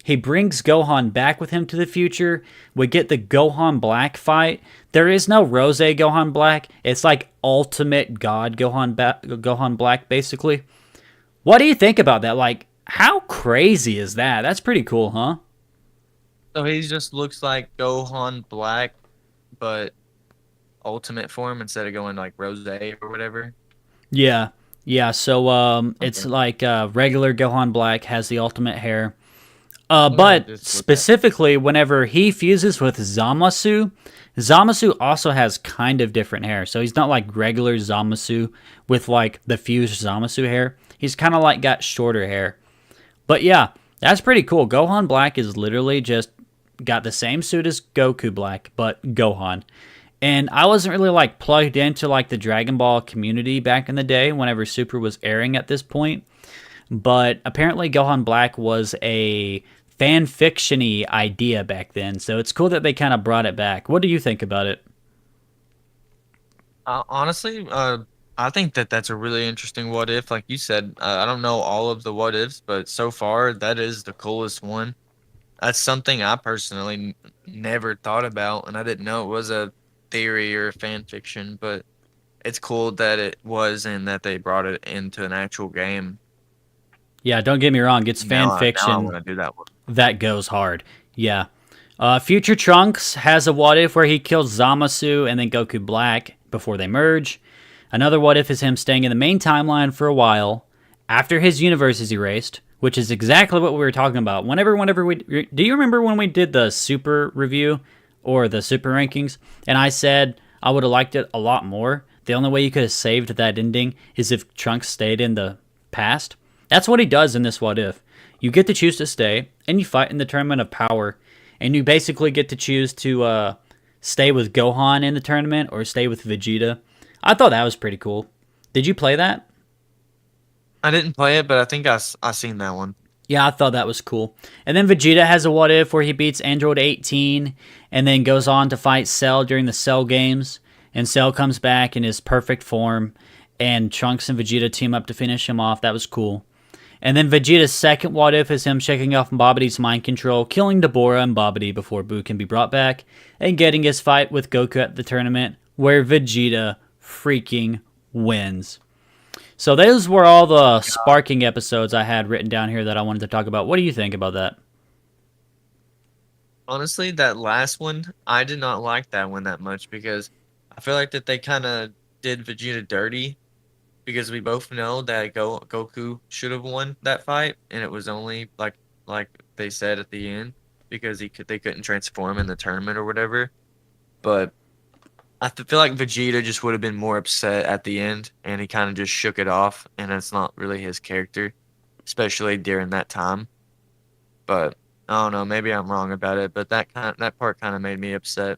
He brings Gohan back with him to the future. We get the Gohan Black fight. There is no Rose Gohan Black. It's like Ultimate God Gohan Black, basically. What do you think about that? Like, how crazy is that? That's pretty cool, huh? So he just looks like Gohan Black, but ultimate form instead of going like Rose or whatever. Yeah. So it's like regular Gohan Black has the ultimate hair. But specifically, whenever he fuses with Zamasu, Zamasu also has kind of different hair. So he's not like regular Zamasu with like the fused Zamasu hair. He's kind of like got shorter hair. But yeah, that's pretty cool. Gohan Black is literally just got the same suit as Goku Black, but Gohan. And I wasn't really like plugged into like the Dragon Ball community back in the day whenever Super was airing at this point. But apparently Gohan Black was a fan fiction-y idea back then, so it's cool that they kind of brought it back. What do you think about it? Honestly, I think that that's a really interesting what if. Like you said, I don't know all of the what ifs, but so far that is the coolest one. That's something I personally never thought about, and I didn't know it was a theory or a fan fiction, but it's cool that it was and that they brought it into an actual game. Yeah, don't get me wrong, it's fan fiction. Now I want to do that one. That goes hard. Yeah. Future Trunks has a what if where he kills Zamasu and then Goku Black before they merge. Another what if is him staying in the main timeline for a while after his universe is erased, which is exactly what we were talking about. Whenever we do you remember when we did the super review or the super rankings, and I said I would have liked it a lot more. The only way you could have saved that ending is if Trunks stayed in the past. That's what he does in this What If. You get to choose to stay, and you fight in the Tournament of Power, and you basically get to choose to stay with Gohan in the tournament or stay with Vegeta. I thought that was pretty cool. Did you play that? I didn't play it, but I think I seen that one. Yeah, I thought that was cool. And then Vegeta has a What If where he beats Android 18 and then goes on to fight Cell during the Cell games. And Cell comes back in his perfect form, and Trunks and Vegeta team up to finish him off. That was cool. And then Vegeta's second What If is him shaking off Babidi's mind control, killing Deborah and Babidi before Buu can be brought back, and getting his fight with Goku at the tournament where Vegeta freaking wins. So those were all the sparking episodes I had written down here that I wanted to talk about. What do you think about that? Honestly, that last one, I did not like that one that much because I feel like that they kind of did Vegeta dirty because we both know that Goku should have won that fight, and it was only like they said at the end because they couldn't transform in the tournament or whatever. But feel like Vegeta just would have been more upset at the end, and he kind of just shook it off, and it's not really his character, especially during that time. But I don't know, maybe I'm wrong about it, but that part kind of made me upset.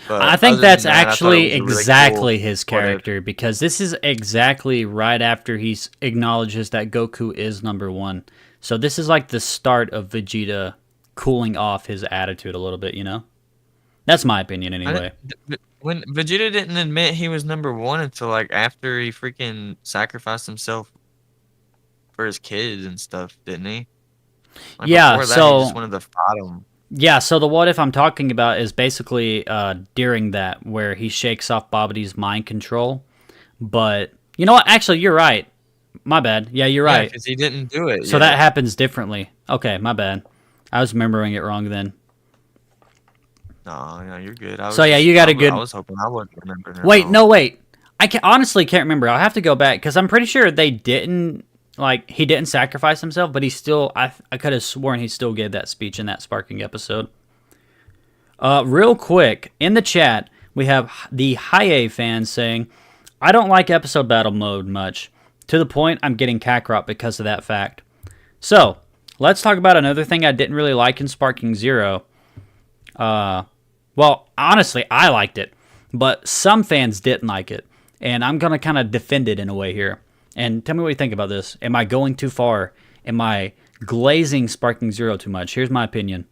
But I think other that's than that, I thought it actually was a really exactly cool his What If. character because this is exactly right after he acknowledges that Goku is number one. So this is like the start of Vegeta cooling off his attitude a little bit, you know? That's my opinion anyway. When Vegeta didn't admit he was number one until like after he freaking sacrificed himself for his kids and stuff, didn't he? Like Yeah, before that, he just so wanted to fight him. yeah, so the what if I'm talking about is basically during that where he shakes off Babidi's mind control. But you know what? Actually, you're right. My bad. Yeah, you're Yeah, right. because he didn't do it. So Yeah. that happens differently. Okay, my bad. I was remembering it wrong then. No, you're good. So yeah, you got a good. I was hoping I would remember it Wait, wrong. no, wait. Honestly can't remember. I'll have to go back because I'm pretty sure they didn't he didn't sacrifice himself, but he still. I could have sworn he still gave that speech in that sparking episode. Real quick in the chat, we have the Hiei fans saying, "I don't like episode battle mode much. To the point, I'm getting Kakarot because of that fact." So let's talk about another thing I didn't really like in Sparking Zero. Well, honestly, I liked it, but some fans didn't like it, and I'm going to kind of defend it in a way here. And tell me what you think about this. Am I going too far? Am I glazing Sparking Zero too much? Here's my opinion.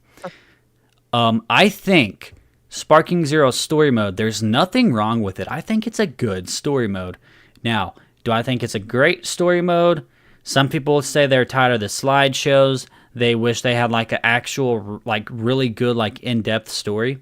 I think Sparking Zero story mode, there's nothing wrong with it. I think it's a good story mode. Now, do I think it's a great story mode? Some people say they're tired of the slideshows. They wish they had like an actual, like really good, like in-depth story.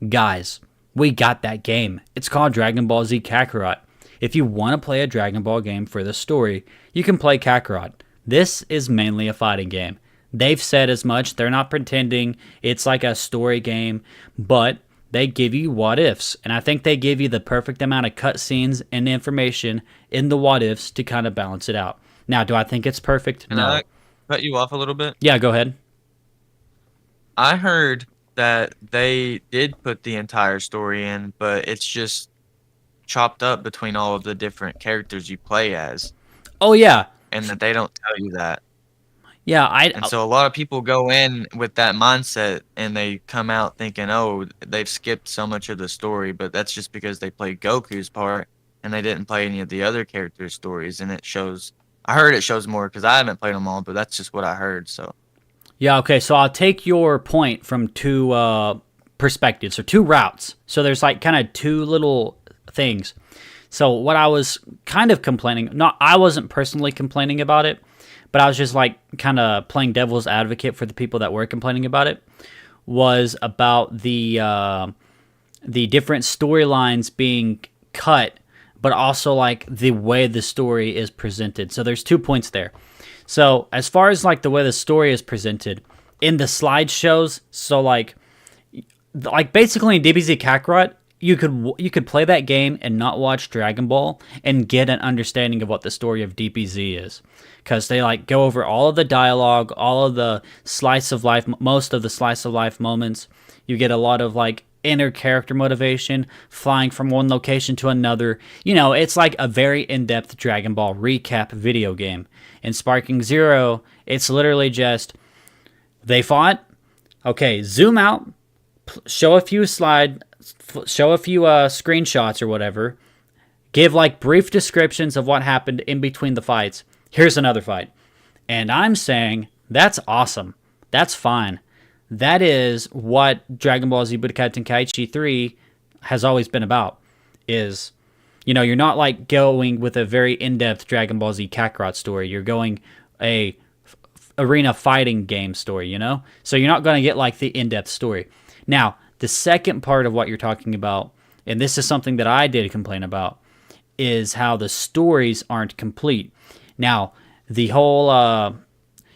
Guys, we got that game. It's called Dragon Ball Z Kakarot. If you want to play a Dragon Ball game for the story, you can play Kakarot. This is mainly a fighting game. They've said as much. They're not pretending it's like a story game, but they give you what ifs. And I think they give you the perfect amount of cutscenes and information in the what ifs to kind of balance it out. Now, do I think it's perfect? Can No. I cut you off a little bit? Yeah, go ahead. I heard that they did put the entire story in, but it's just chopped up between all of the different characters you play as, Oh, yeah. and that they don't tell you that. Yeah, And so a lot of people go in with that mindset, and they come out thinking, oh, they've skipped so much of the story, but that's just because they played Goku's part, and they didn't play any of the other characters' stories, and it shows. I heard it shows more because I haven't played them all, but that's just what I heard, so. Yeah, okay, so I'll take your point from two perspectives, or two routes. So there's like kind of two little things. So what I was kind of complaining, I wasn't personally complaining about it, but I was just like kind of playing devil's advocate for the people that were complaining about it, was about the different storylines being cut, but also like the way the story is presented. So there's 2 points there. So as far as like the way the story is presented in the slideshows, so like basically in DBZ Kakarot, you could play that game and not watch Dragon Ball and get an understanding of what the story of DBZ is, because they like go over all of the dialogue, all of the slice of life, most of the slice of life moments. You get a lot of like inner character motivation, flying from one location to another. It's like a very in-depth Dragon Ball recap video game. In Sparking Zero, it's literally just they fought. Okay, zoom out, show a few screenshots or whatever, give like brief descriptions of what happened in between the fights. Here's another fight. And I'm saying that's awesome. That's fine. That is what Dragon Ball Z Budokai Tenkaichi 3 has always been about. Is, you're not like going with a very in-depth Dragon Ball Z Kakarot story. You're going a arena fighting game story, So you're not going to get like the in-depth story. Now, the second part of what you're talking about, and this is something that I did complain about, is how the stories aren't complete. Now, the whole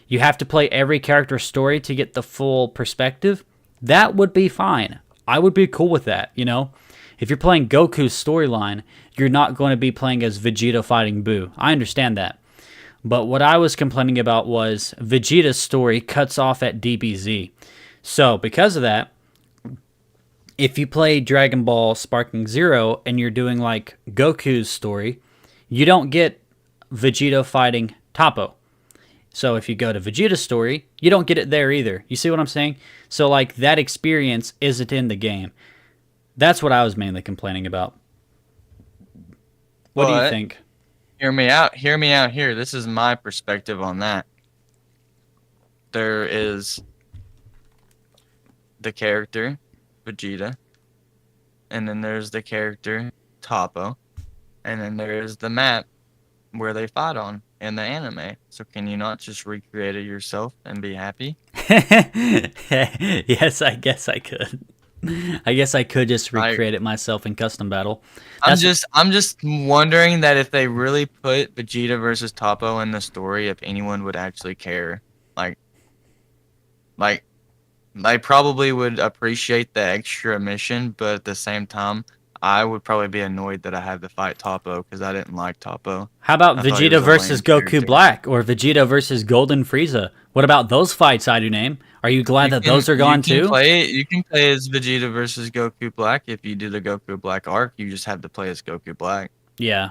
you have to play every character's story to get the full perspective. That would be fine. I would be cool with that, If you're playing Goku's storyline, you're not going to be playing as Vegeta fighting Buu. I understand that. But what I was complaining about was Vegeta's story cuts off at DBZ. So, because of that, if you play Dragon Ball Sparking Zero and you're doing like Goku's story, you don't get Vegeta fighting Toppo. So if you go to Vegeta's story, you don't get it there either. You see what I'm saying? So like that experience isn't in the game. That's what I was mainly complaining about. What do you think? Hear me out here. This is my perspective on that. There is the character Vegeta, and then there's the character Toppo, and then there's the map where they fight on in the anime. So can you not just recreate it yourself and be happy? Yes, I guess I could. I guess I could just recreate it myself in custom battle. I'm just wondering that if they really put Vegeta versus Toppo in the story, if anyone would actually care. Like I probably would appreciate the extra mission, but at the same time, I would probably be annoyed that I had to fight Toppo because I didn't like Toppo. How about Vegeta versus Goku Black or Vegeta versus Golden Frieza? What about those fights, I do name? Are you glad that those are gone too? You can play as Vegeta versus Goku Black if you do the Goku Black arc. You just have to play as Goku Black. Yeah,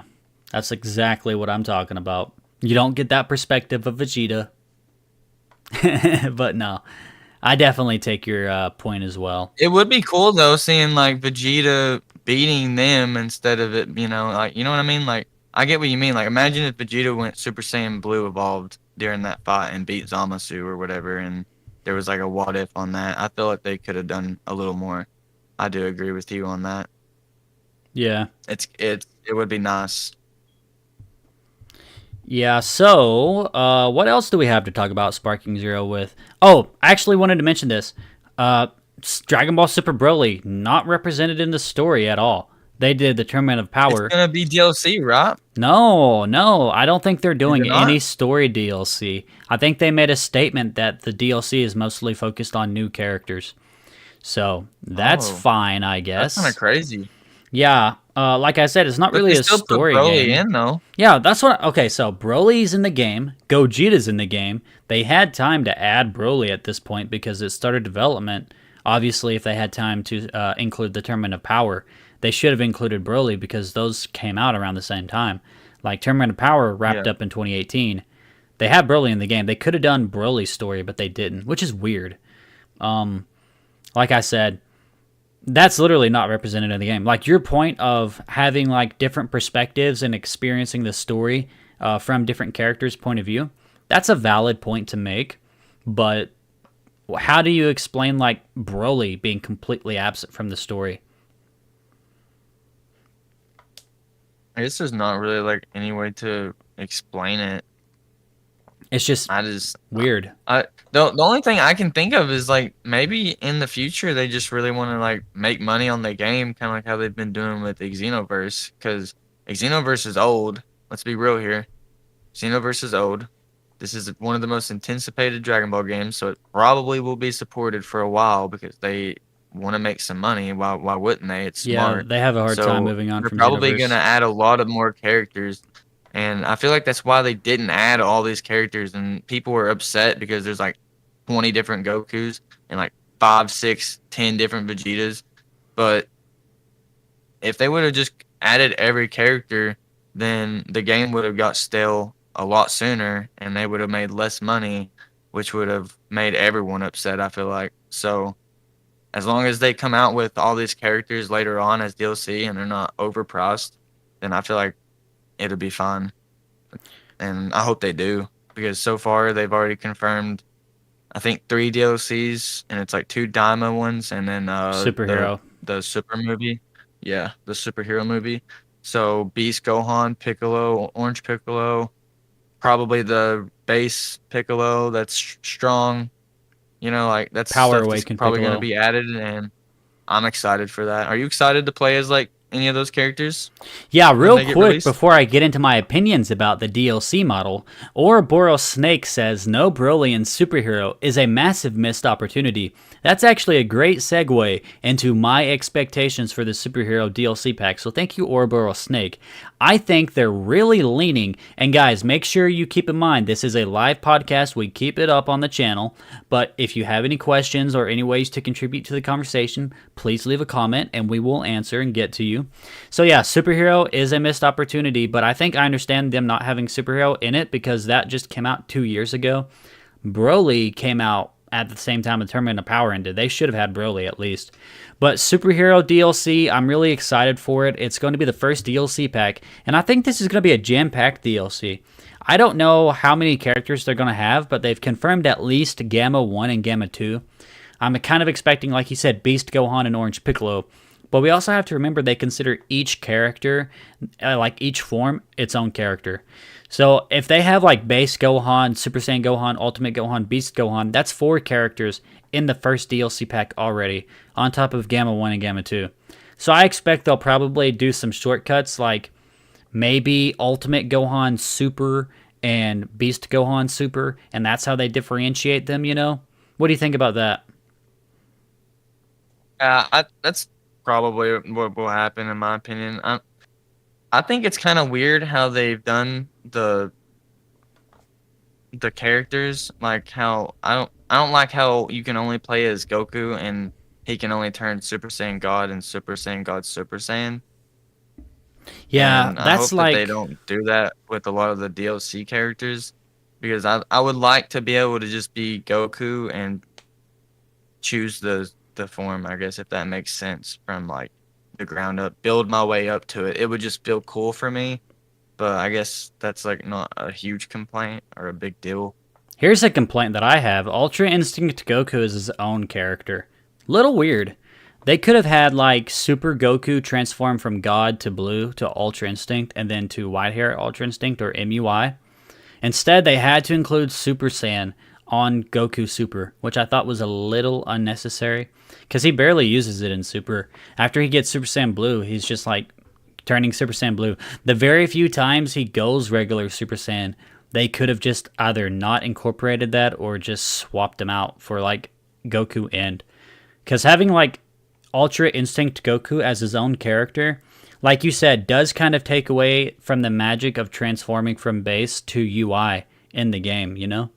that's exactly what I'm talking about. You don't get that perspective of Vegeta. But no, I definitely take your point as well. It would be cool though, seeing like Vegeta beating them instead of it, like, you know what I mean? Like, I get what you mean. Like, imagine if Vegeta went Super Saiyan Blue evolved during that fight and beat Zamasu or whatever, and there was like a what if on that. I feel like they could have done a little more. I do agree with you on that. Yeah. It would be nice. Yeah, so what else do we have to talk about Sparking Zero with? Oh, I actually wanted to mention this. Dragon Ball Super Broly, not represented in the story at all. They did the Tournament of Power. It's going to be DLC, right? No, I don't think they're doing any story DLC. I think they made a statement that the DLC is mostly focused on new characters. So, that's fine, I guess. That's kind of crazy. Yeah, like I said, it's not really a story put Broly game. In, though. Yeah, that's what. Okay, so Broly's in the game. Gogeta's in the game. They had time to add Broly at this point because it started development. Obviously, if they had time to include the Tournament of Power, they should have included Broly because those came out around the same time. Like Tournament of Power wrapped up in 2018. They had Broly in the game. They could have done Broly's story, but they didn't, which is weird. Like I said, that's literally not represented in the game. Like your point of having like different perspectives and experiencing the story from different characters' point of view, that's a valid point to make. But how do you explain like Broly being completely absent from the story? I guess there's not really like any way to explain it. It's just weird. The only thing I can think of is like maybe in the future they just really want to like make money on the game, kind of like how they've been doing with the Xenoverse, because Xenoverse is old. Let's be real here. Xenoverse is old. This is one of the most anticipated Dragon Ball games, so it probably will be supported for a while because they want to make some money. Why wouldn't they? It's Yeah, smart. they have a hard time So moving on they're from probably gonna Xenoverse. add a lot of more characters, and I feel like that's why they didn't add all these characters, and people were upset because there's like 20 different Gokus and like 5, 6, 10 different Vegetas. But if they would have just added every character, then the game would have got stale a lot sooner, and they would have made less money, which would have made everyone upset. I feel like so. As long as they come out with all these characters later on as DLC and they're not overpriced, then I feel like it'll be fine. And I hope they do because so far they've already confirmed I think 3 DLCs and it's like 2 Daima ones and then Superhero. the super movie. Yeah, the superhero movie. So Beast Gohan, Piccolo, Orange Piccolo, probably the base Piccolo that's strong. You know, like that's Power stuff that's Awakened probably going to Piccolo. be added and I'm excited for that. Are you excited to play as like any of those characters Yeah, when real they get quick released? before I get into my opinions about the DLC model, Ouroboros Snake says no Broly in Superhero is a massive missed opportunity. That's actually a great segue into my expectations for the Superhero DLC pack, so thank you, Ouroboros Snake. I think they're really leaning, and guys, make sure you keep in mind this is a live podcast. We keep it up on the channel, but if you have any questions or any ways to contribute to the conversation, please leave a comment and we will answer and get to you. So yeah, Superhero is a missed opportunity, but I think I understand them not having Superhero in it because that just came out 2 years ago. Broly came out at the same time the Tournament of Power ended. They should have had Broly at least. But Superhero DLC, I'm really excited for it. It's going to be the first DLC pack, and I think this is going to be a jam-packed DLC. I don't know how many characters they're going to have, but they've confirmed at least Gamma 1 and Gamma 2. I'm kind of expecting, like you said, Beast Gohan and Orange Piccolo. But we also have to remember they consider each character, like each form, its own character. So if they have like base Gohan, Super Saiyan Gohan, Ultimate Gohan, Beast Gohan, that's 4 characters in the first DLC pack already, on top of Gamma 1 and Gamma 2. So I expect they'll probably do some shortcuts like maybe Ultimate Gohan Super and Beast Gohan Super, and that's how they differentiate them, you know? What do you think about that? That's probably what will happen in my opinion. I think it's kind of weird how they've done the characters. Like how I don't like how you can only play as Goku and he can only turn Super Saiyan God and Super Saiyan God Super Saiyan. Yeah, And I that's hope that they like don't do that with a lot of the DLC characters because I would like to be able to just be Goku and choose the form, I guess, if that makes sense from like the ground up, build my way up to it. It would just feel cool for me, but I guess that's like not a huge complaint or a big deal. here's a complaint that I have. Ultra Instinct Goku is his own character. Little weird. They could have had like Super Goku transform from God to Blue to Ultra Instinct and then to White Hair Ultra Instinct or MUI. Instead, they had to include Super Saiyan on Goku Super, which I thought was a little unnecessary because he barely uses it in Super. After he gets Super Saiyan Blue, he's just like turning Super Saiyan Blue. The very few times he goes regular Super Saiyan, they could have just either not incorporated that or just swapped him out for like Goku End. Because having like Ultra Instinct Goku as his own character, like you said, does kind of take away from the magic of transforming from base to UI in the game, you know?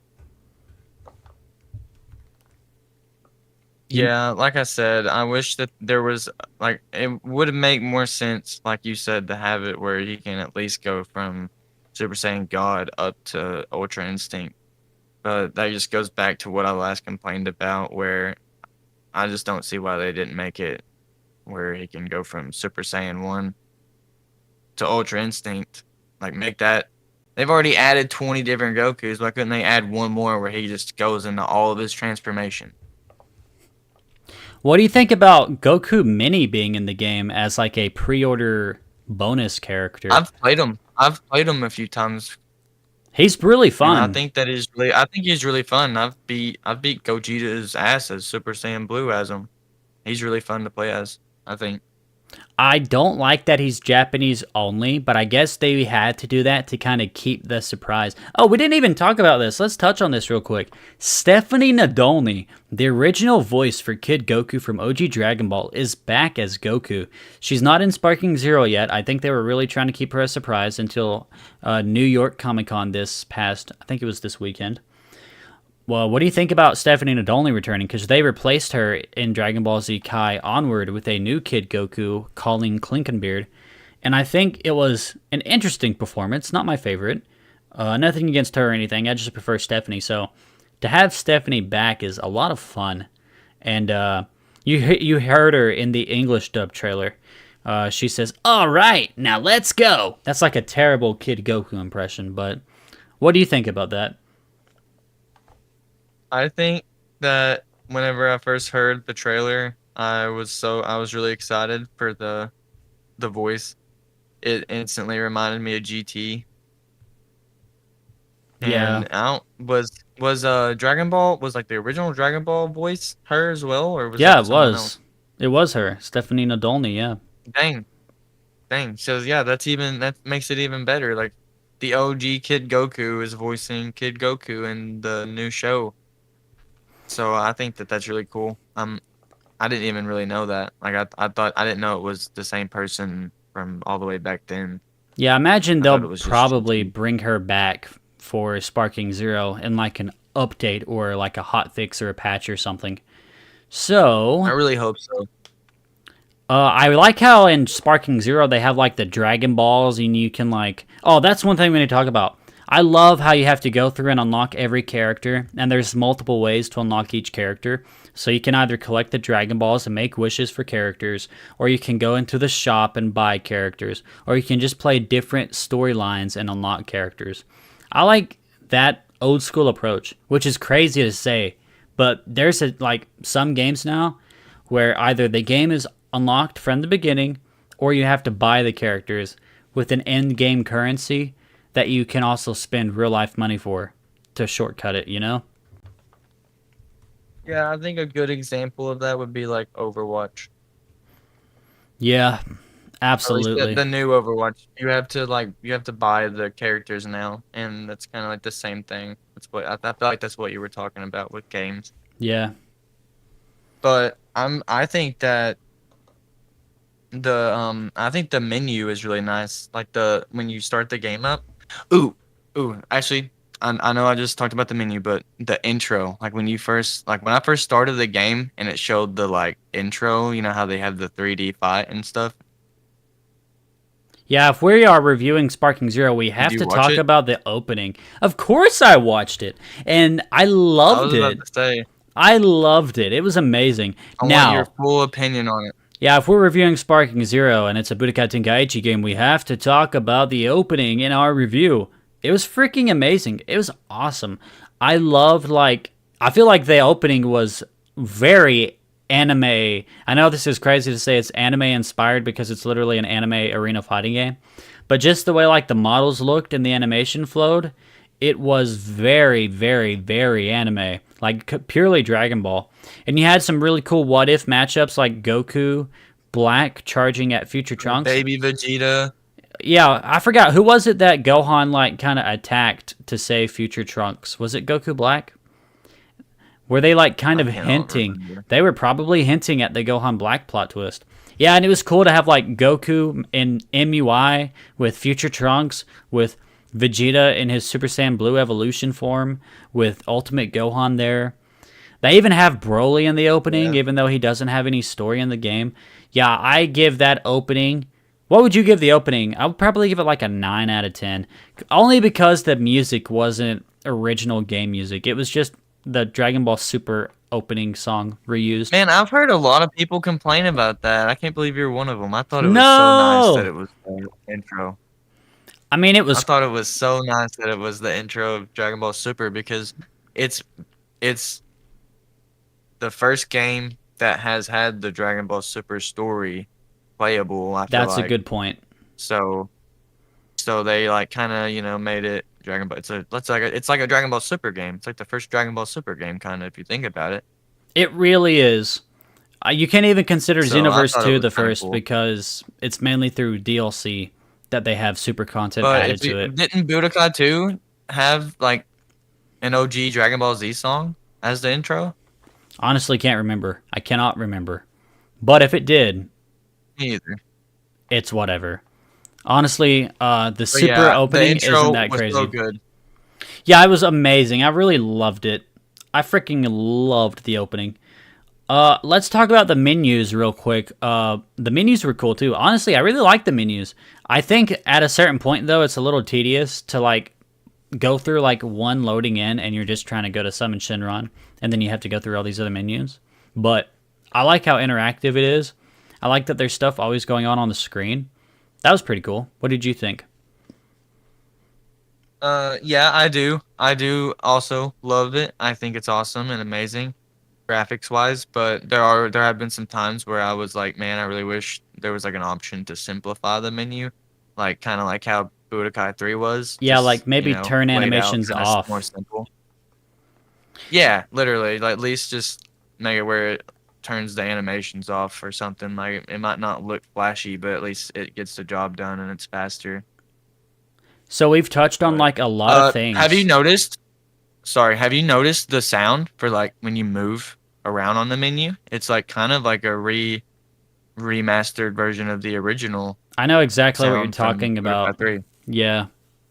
You, Yeah, like I said, I wish that there was like it would make more sense, like you said, to have it where you can at least go from Super Saiyan God up to Ultra Instinct. But that just goes back to what I last complained about, where I just don't see why they didn't make it where he can go from Super Saiyan 1 to Ultra Instinct. Like, make that. They've already added 20 different Gokus. Why couldn't they add one more where he just goes into all of his transformation? what do you think about Goku Mini being in the game as like a pre-order bonus character? I've played him. I've played him a few times, He's really and I fun. think that is really. I think he's really fun. I've beat Gogeta's ass as Super Saiyan Blue as him. He's really fun to play as, I think. I don't like that he's Japanese only, but I guess they had to do that to kind of keep the surprise. Oh, we didn't even talk about this. Let's touch on this real quick. Stephanie Nadolny, the original voice for Kid Goku from OG Dragon Ball, is back as Goku. She's not in Sparking Zero yet. I think they were really trying to keep her a surprise until New York Comic Con this past, I think it was this weekend. Well, what do you think about Stephanie Nadolny returning? Because they replaced her in Dragon Ball Z Kai Onward with a new Kid Goku, Colleen Clinkenbeard. And I think it was an interesting performance, not my favorite. Nothing against her or anything, I just prefer Stephanie. So to have Stephanie back is a lot of fun. And you heard her in the English dub trailer. She says, "All right, now let's go." That's like a terrible Kid Goku impression, but what do you think about that? I think that whenever I first heard the trailer, I was really excited for the voice. It instantly reminded me of GT. Yeah. And I don't was Dragon Ball was like the original Dragon Ball voice her as well, or was Yeah, that it someone was. else? It was her, Stephanie Nadolny. Yeah, Dang, dang. So yeah, that makes it even better. Like the OG Kid Goku is voicing Kid Goku in the new show. So I think that that's really cool. I didn't even really know that. Like I thought I didn't know it was the same person from all the way back then. yeah. I imagine I thought they'll it was just probably GT. bring her back for Sparking Zero in like an update or like a hot fix or a patch or something. I So, really hope so. I like how in Sparking Zero they have like the Dragon Balls and you can like. Oh, that's one thing we need to talk about. I love how you have to go through and unlock every character, and there's multiple ways to unlock each character. So you can either collect the Dragon Balls and make wishes for characters, or you can go into the shop and buy characters, or you can just play different storylines and unlock characters. I like that old school approach, which is crazy to say, but there's like some games now where either the game is unlocked from the beginning or you have to buy the characters with an end game currency that you can also spend real life money for to shortcut it, you know? Yeah, I think a good example of that would be like Overwatch. Yeah, Or at least absolutely. the new Overwatch. You have to buy the characters now, and that's kind of like the same thing. That's what I feel like that's what you were talking about with games. Yeah. But I think that I think the menu is really nice. Like the when you start the game up. Ooh, ooh. Actually, I know I just talked about the menu, but the intro, like when I first started the game and it showed the like intro, you know how they have the 3D fight and stuff. Yeah, if we are reviewing Sparking Zero, we Did have you to watch talk it? about the opening. Of course I watched it, and I I loved was about it. to say I loved it. It was amazing. I want your Now, full opinion on it. yeah, if we're reviewing Sparking Zero and it's a Budokai Tenkaichi game, we have to talk about the opening in our review. It was freaking amazing. It was awesome. I loved I feel like the opening was very anime. I know this is crazy to say it's anime inspired because it's literally an anime arena fighting game, but just the way like the models looked and the animation flowed, it was very, very, very anime, like purely Dragon Ball. And you had some really cool what if matchups like Goku Black charging at Future Trunks. Baby Vegeta. Yeah, I forgot who was it that Gohan like kind of attacked to save Future Trunks. Was it Goku Black? Were they like kind I of cannot hinting? remember. They were probably hinting at the Gohan Black plot twist. Yeah, and it was cool to have like Goku in MUI with Future Trunks, with Vegeta in his Super Saiyan Blue evolution form, with Ultimate Gohan there. They even have Broly in the opening, Yeah. even though he doesn't have any story in the game. Yeah, I give that opening. What would you give the opening? I would probably give it like a 9 out of 10. Only because the music wasn't original game music. It was just the Dragon Ball Super opening song reused. Man, I've heard a lot of people complain about that. I can't believe you're one of them. I thought it was so nice that No! it was the intro. I mean, it I was. thought it was so nice that it was the intro of Dragon Ball Super because it's it's the first game that has had the Dragon Ball Super story playable, I feel That's a like. good point. So so they like kind of, made it Dragon Ball. It's like a Dragon Ball Super game. It's like the first Dragon Ball Super game kind of if you think about it. It really is. You can't even consider So I Xenoverse thought it 2 was the kind of first cool. because it's mainly through DLC that they have super content But added if to you it. didn't Budokai 2 have like an OG Dragon Ball Z song as the intro? Honestly, can't remember. I cannot remember. But if it did, Me either. it's whatever. Honestly, the But super yeah, the opening isn't intro that was so crazy. good. Yeah, it was amazing. I really loved it. I freaking loved the opening. Let's talk about the menus real quick. The menus were cool too. Honestly, I really like the menus. I think at a certain point though, it's a little tedious to like go through like one loading in, and you're just trying to go to Summon Shenron, and then you have to go through all these other menus. But I like how interactive it is. I like that there's stuff always going on the screen. That was pretty cool. What did you think? Yeah, I do. I do also love it. I think it's awesome and amazing graphics wise, but there have been some times where I was like, man, I really wish there was like an option to simplify the menu, like kind of like how Budokai 3 was, Yeah, just, like maybe turn laid out animations kind of more off. simple. Yeah, literally, like at least just make it where it turns the animations off or something. Like it might not look flashy, but at least it gets the job done and it's faster. So we've touched on But like a lot of have you things. noticed? Sorry, have you noticed the sound for like when you move around on the menu? It's like kind of like a remastered version of the original I know exactly what you're sound from talking Budokai about. 3. Yeah,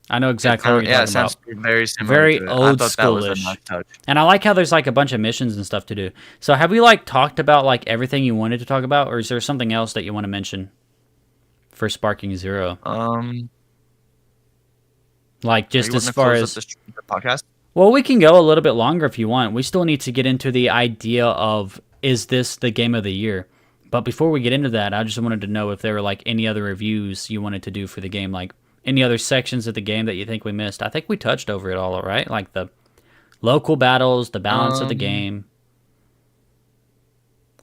I know It exactly what sound you're yeah, it talking sounds about. very similar Very to it. I old thought that was a nice schoolish. touch. And I like how there's like a bunch of missions and stuff to do. So have we like talked about like everything you wanted to talk about, or is there something else that you want to mention for Sparking Zero? Um, Like are just you as wanting to far close up as the podcast? well, we can go a little bit longer if you want. We still need to get into the idea of is this the game of the year? But before we get into that, I just wanted to know if there were like any other reviews you wanted to do for the game, like any other sections of the game that you think we missed. I think we touched over it all right? Like the local battles, the balance of the Um, game.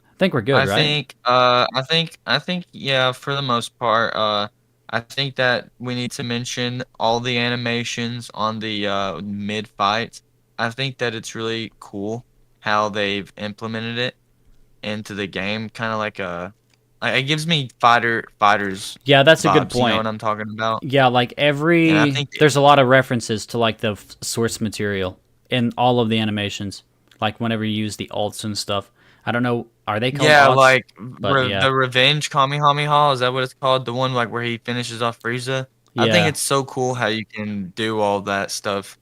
I think we're good, right? I think, yeah, for the most part, I think that we need to mention all the animations on the mid fights. I think that it's really cool how they've implemented it into the game, kind of like it gives me fighters Yeah, that's a good vibes. You know point. what I'm talking about? Yeah, like And I every think, there's a lot of references to like the source material in all of the animations. Like whenever you use the alts and stuff. I don't know, are they called yeah, alts? like But yeah. the Revenge Kamehameha, is that what it's called? The one like where he finishes off Frieza. I think Yeah. it's so cool how you can do all that stuff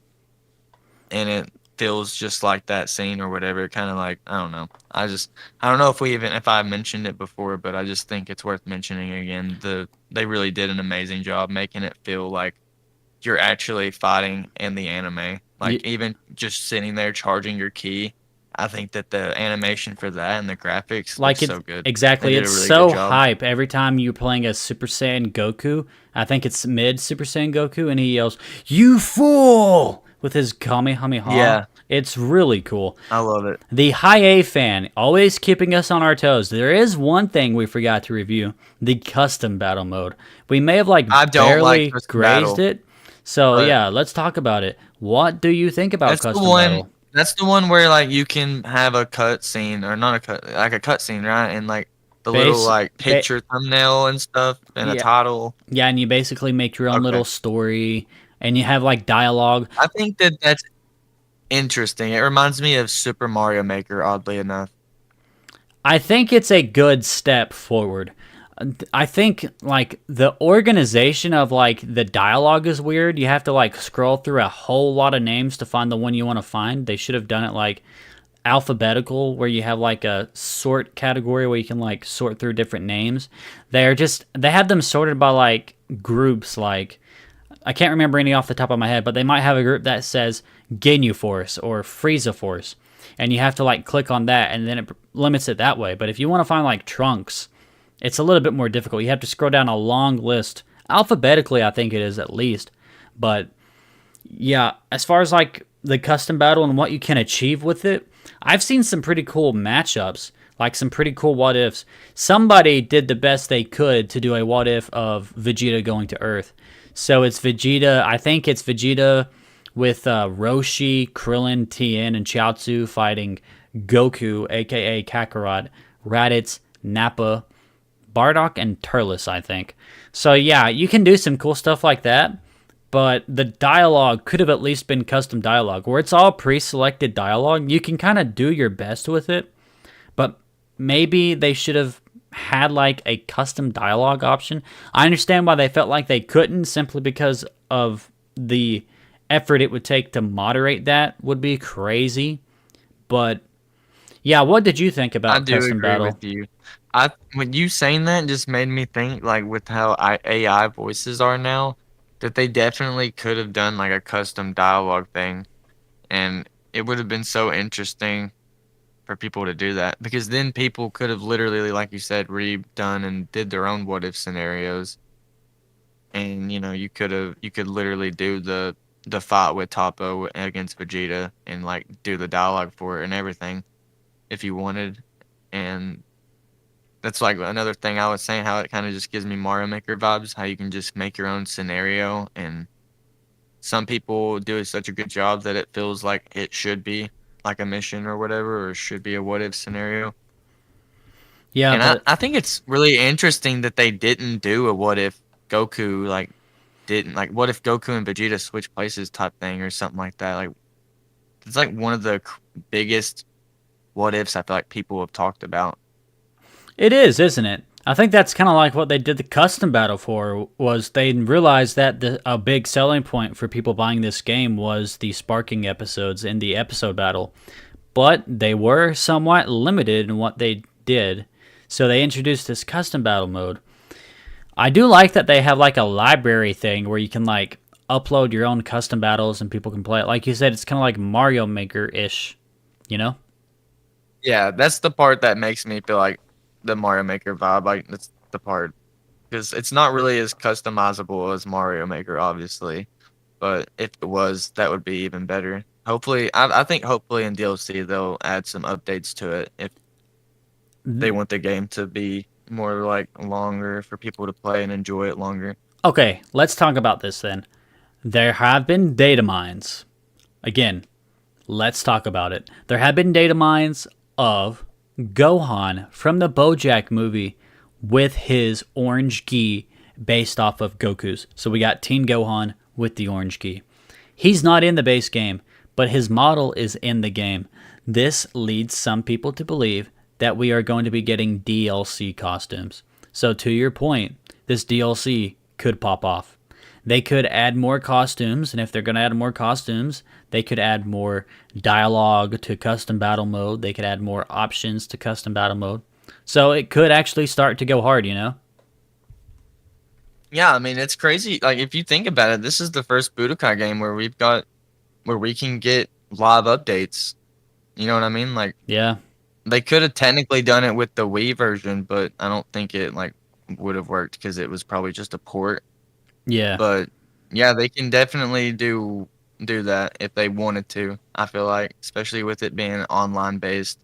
and it feels just like that scene or whatever. Kind of like, I don't know. I don't know if I mentioned it before, but I just think it's worth mentioning again. They really did an amazing job making it feel like you're actually fighting in the anime. Like Y- even just sitting there charging your key. I think that the animation for that and the graphics looks Like so it's good. They exactly, did a it's really good so job. hype every time you're playing a Super Saiyan Goku. I think it's mid Super Saiyan Goku and he yells, "You fool!" with his Kamehameha. Yeah, It's really cool. I love it. The high A fan, always keeping us on our toes. There is one thing we forgot to review: the custom battle mode. We may have I like don't like barely Twisted grazed Battle, it. So but yeah, let's talk about it. What do you think about that's the custom one. battle? That's the one where like you can have a cut scene or not a cut, like a cut scene, right? And like the little Base, like ba- picture thumbnail and stuff and a yeah, title. yeah, and you basically make your own Okay, little story, and you have like dialogue. I think that that's interesting. It reminds me of Super Mario Maker, oddly enough. I think it's a good step forward. I think like the organization of like the dialogue is weird. You have to like scroll through a whole lot of names to find the one you want to find. They should have done it like alphabetical where you have like a sort category where you can like sort through different names. They have them sorted by like groups like I can't remember any off the top of my head, but they might have a group that says Ginyu Force or Frieza Force, and you have to like click on that, and then it limits it that way. But if you want to find like Trunks, it's a little bit more difficult. You have to scroll down a long list alphabetically. I think it is at least, but yeah, as far as like the custom battle and what you can achieve with it, I've seen some pretty cool matchups, like some pretty cool what ifs. Somebody did the best they could to do a what if of Vegeta going to Earth. So it's Vegeta, I think it's Vegeta with Roshi, Krillin, Tien, and Chiaotzu fighting Goku, aka Kakarot, Raditz, Nappa, Bardock, and Turles, I think. So yeah, you can do some cool stuff like that, but the dialogue could have at least been custom dialogue, where it's all pre-selected dialogue. You can kind of do your best with it, but maybe they should have had like a custom dialogue option. I understand why they felt like they couldn't, simply because of the effort it would take to moderate that would be crazy. But yeah, what did you think I about do custom agree battle? with you. I when you saying that just made me think like with how AI voices are now, that they definitely could have done like a custom dialogue thing, and it would have been so interesting for people to do that because then people could have literally, like you said, redone and did their own what if scenarios, and you could literally do the fight with Toppo against Vegeta and like do the dialogue for it and everything if you wanted, and that's like another thing I was saying, how it kind of just gives me Mario Maker vibes, how you can just make your own scenario, and some people do such a good job that it feels like it should be like a mission or whatever, or should be a what if scenario. Yeah, And I, but I think it's really interesting that they didn't do a what if Goku like didn't like what if Goku and Vegeta switch places type thing or something like that. Like it's like one of the biggest what ifs I feel like people have talked about. it is, isn't it? I think that's kind of like what they did the custom battle for. Was they realized that a big selling point for people buying this game was the sparking episodes in the episode battle, but they were somewhat limited in what they did. So they introduced this custom battle mode. I do like that they have like a library thing where you can like upload your own custom battles and people can play it. Like you said, it's kind of like Mario Maker ish, you know? Yeah, that's the part that makes me feel like the Mario Maker vibe. Like that's the part because it's not really as customizable as Mario Maker, obviously. But if it was, that would be even better. Hopefully, I think hopefully in DLC they'll add some updates to it if they want the game to be more like longer for people to play and enjoy it longer. Okay, let's talk about this then. There have been data mines. Again, let's talk about it. There have been data mines of Gohan from the BoJack movie with his orange gi based off of Goku's. So we got Teen Gohan with the orange gi. He's not in the base game, but his model is in the game. This leads some people to believe that we are going to be getting DLC costumes. So to your point, this DLC could pop off. They could add more costumes, and if they're going to add more costumes, they could add more dialogue to custom battle mode. They could add more options to custom battle mode. So it could actually start to go hard, you know? Yeah, I mean it's crazy. Like if you think about it, this is the first Budokai game where we can get live updates. You know what I mean? Like Yeah. they could have technically done it with the Wii version, but I don't think it like would have worked because it was probably just a port. Yeah. But yeah, they can definitely do that if they wanted to. I feel like, especially with it being online based.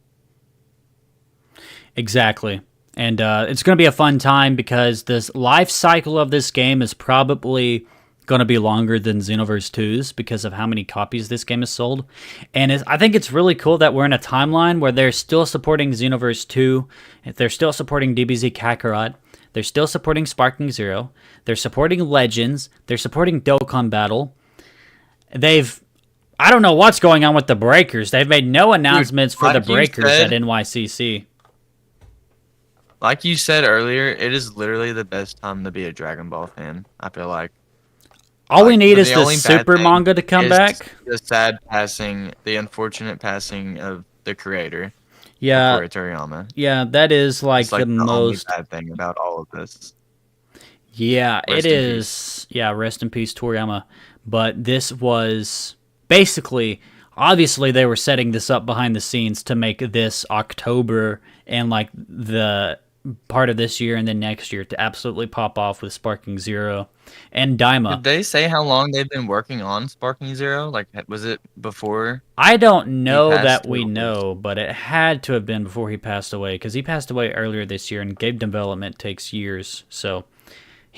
Exactly. And it's going to be a fun time because this life cycle of this game is probably going to be longer than Xenoverse 2's because of how many copies this game has sold. And I think it's really cool that we're in a timeline where they're still supporting Xenoverse 2, they're still supporting DBZ Kakarot, they're still supporting Sparking Zero, they're supporting Legends, they're supporting Dokkan Battle. I don't know what's going on with the Breakers. They've made no announcements for the like you Breakers said- at NYCC. Like you said earlier, it is literally the best time to be a Dragon Ball fan. I feel like. All we Like, need but is the the only bad Super thing manga to come is back. the unfortunate passing of the creator, Yeah, Akira Toriyama. yeah, that is like It's like the the only most. bad thing about all of this. Yeah, it Rest in peace. is. Yeah, rest in peace, Toriyama. But this was basically, obviously, they were setting this up behind the scenes to make this October and like the part of this year and then next year to absolutely pop off with Sparking Zero and Daima. Did they say how long they've been working on Sparking Zero? Like, was it before I don't he know passed that away? we know, but it had to have been before he passed away because he passed away earlier this year and game development takes years. So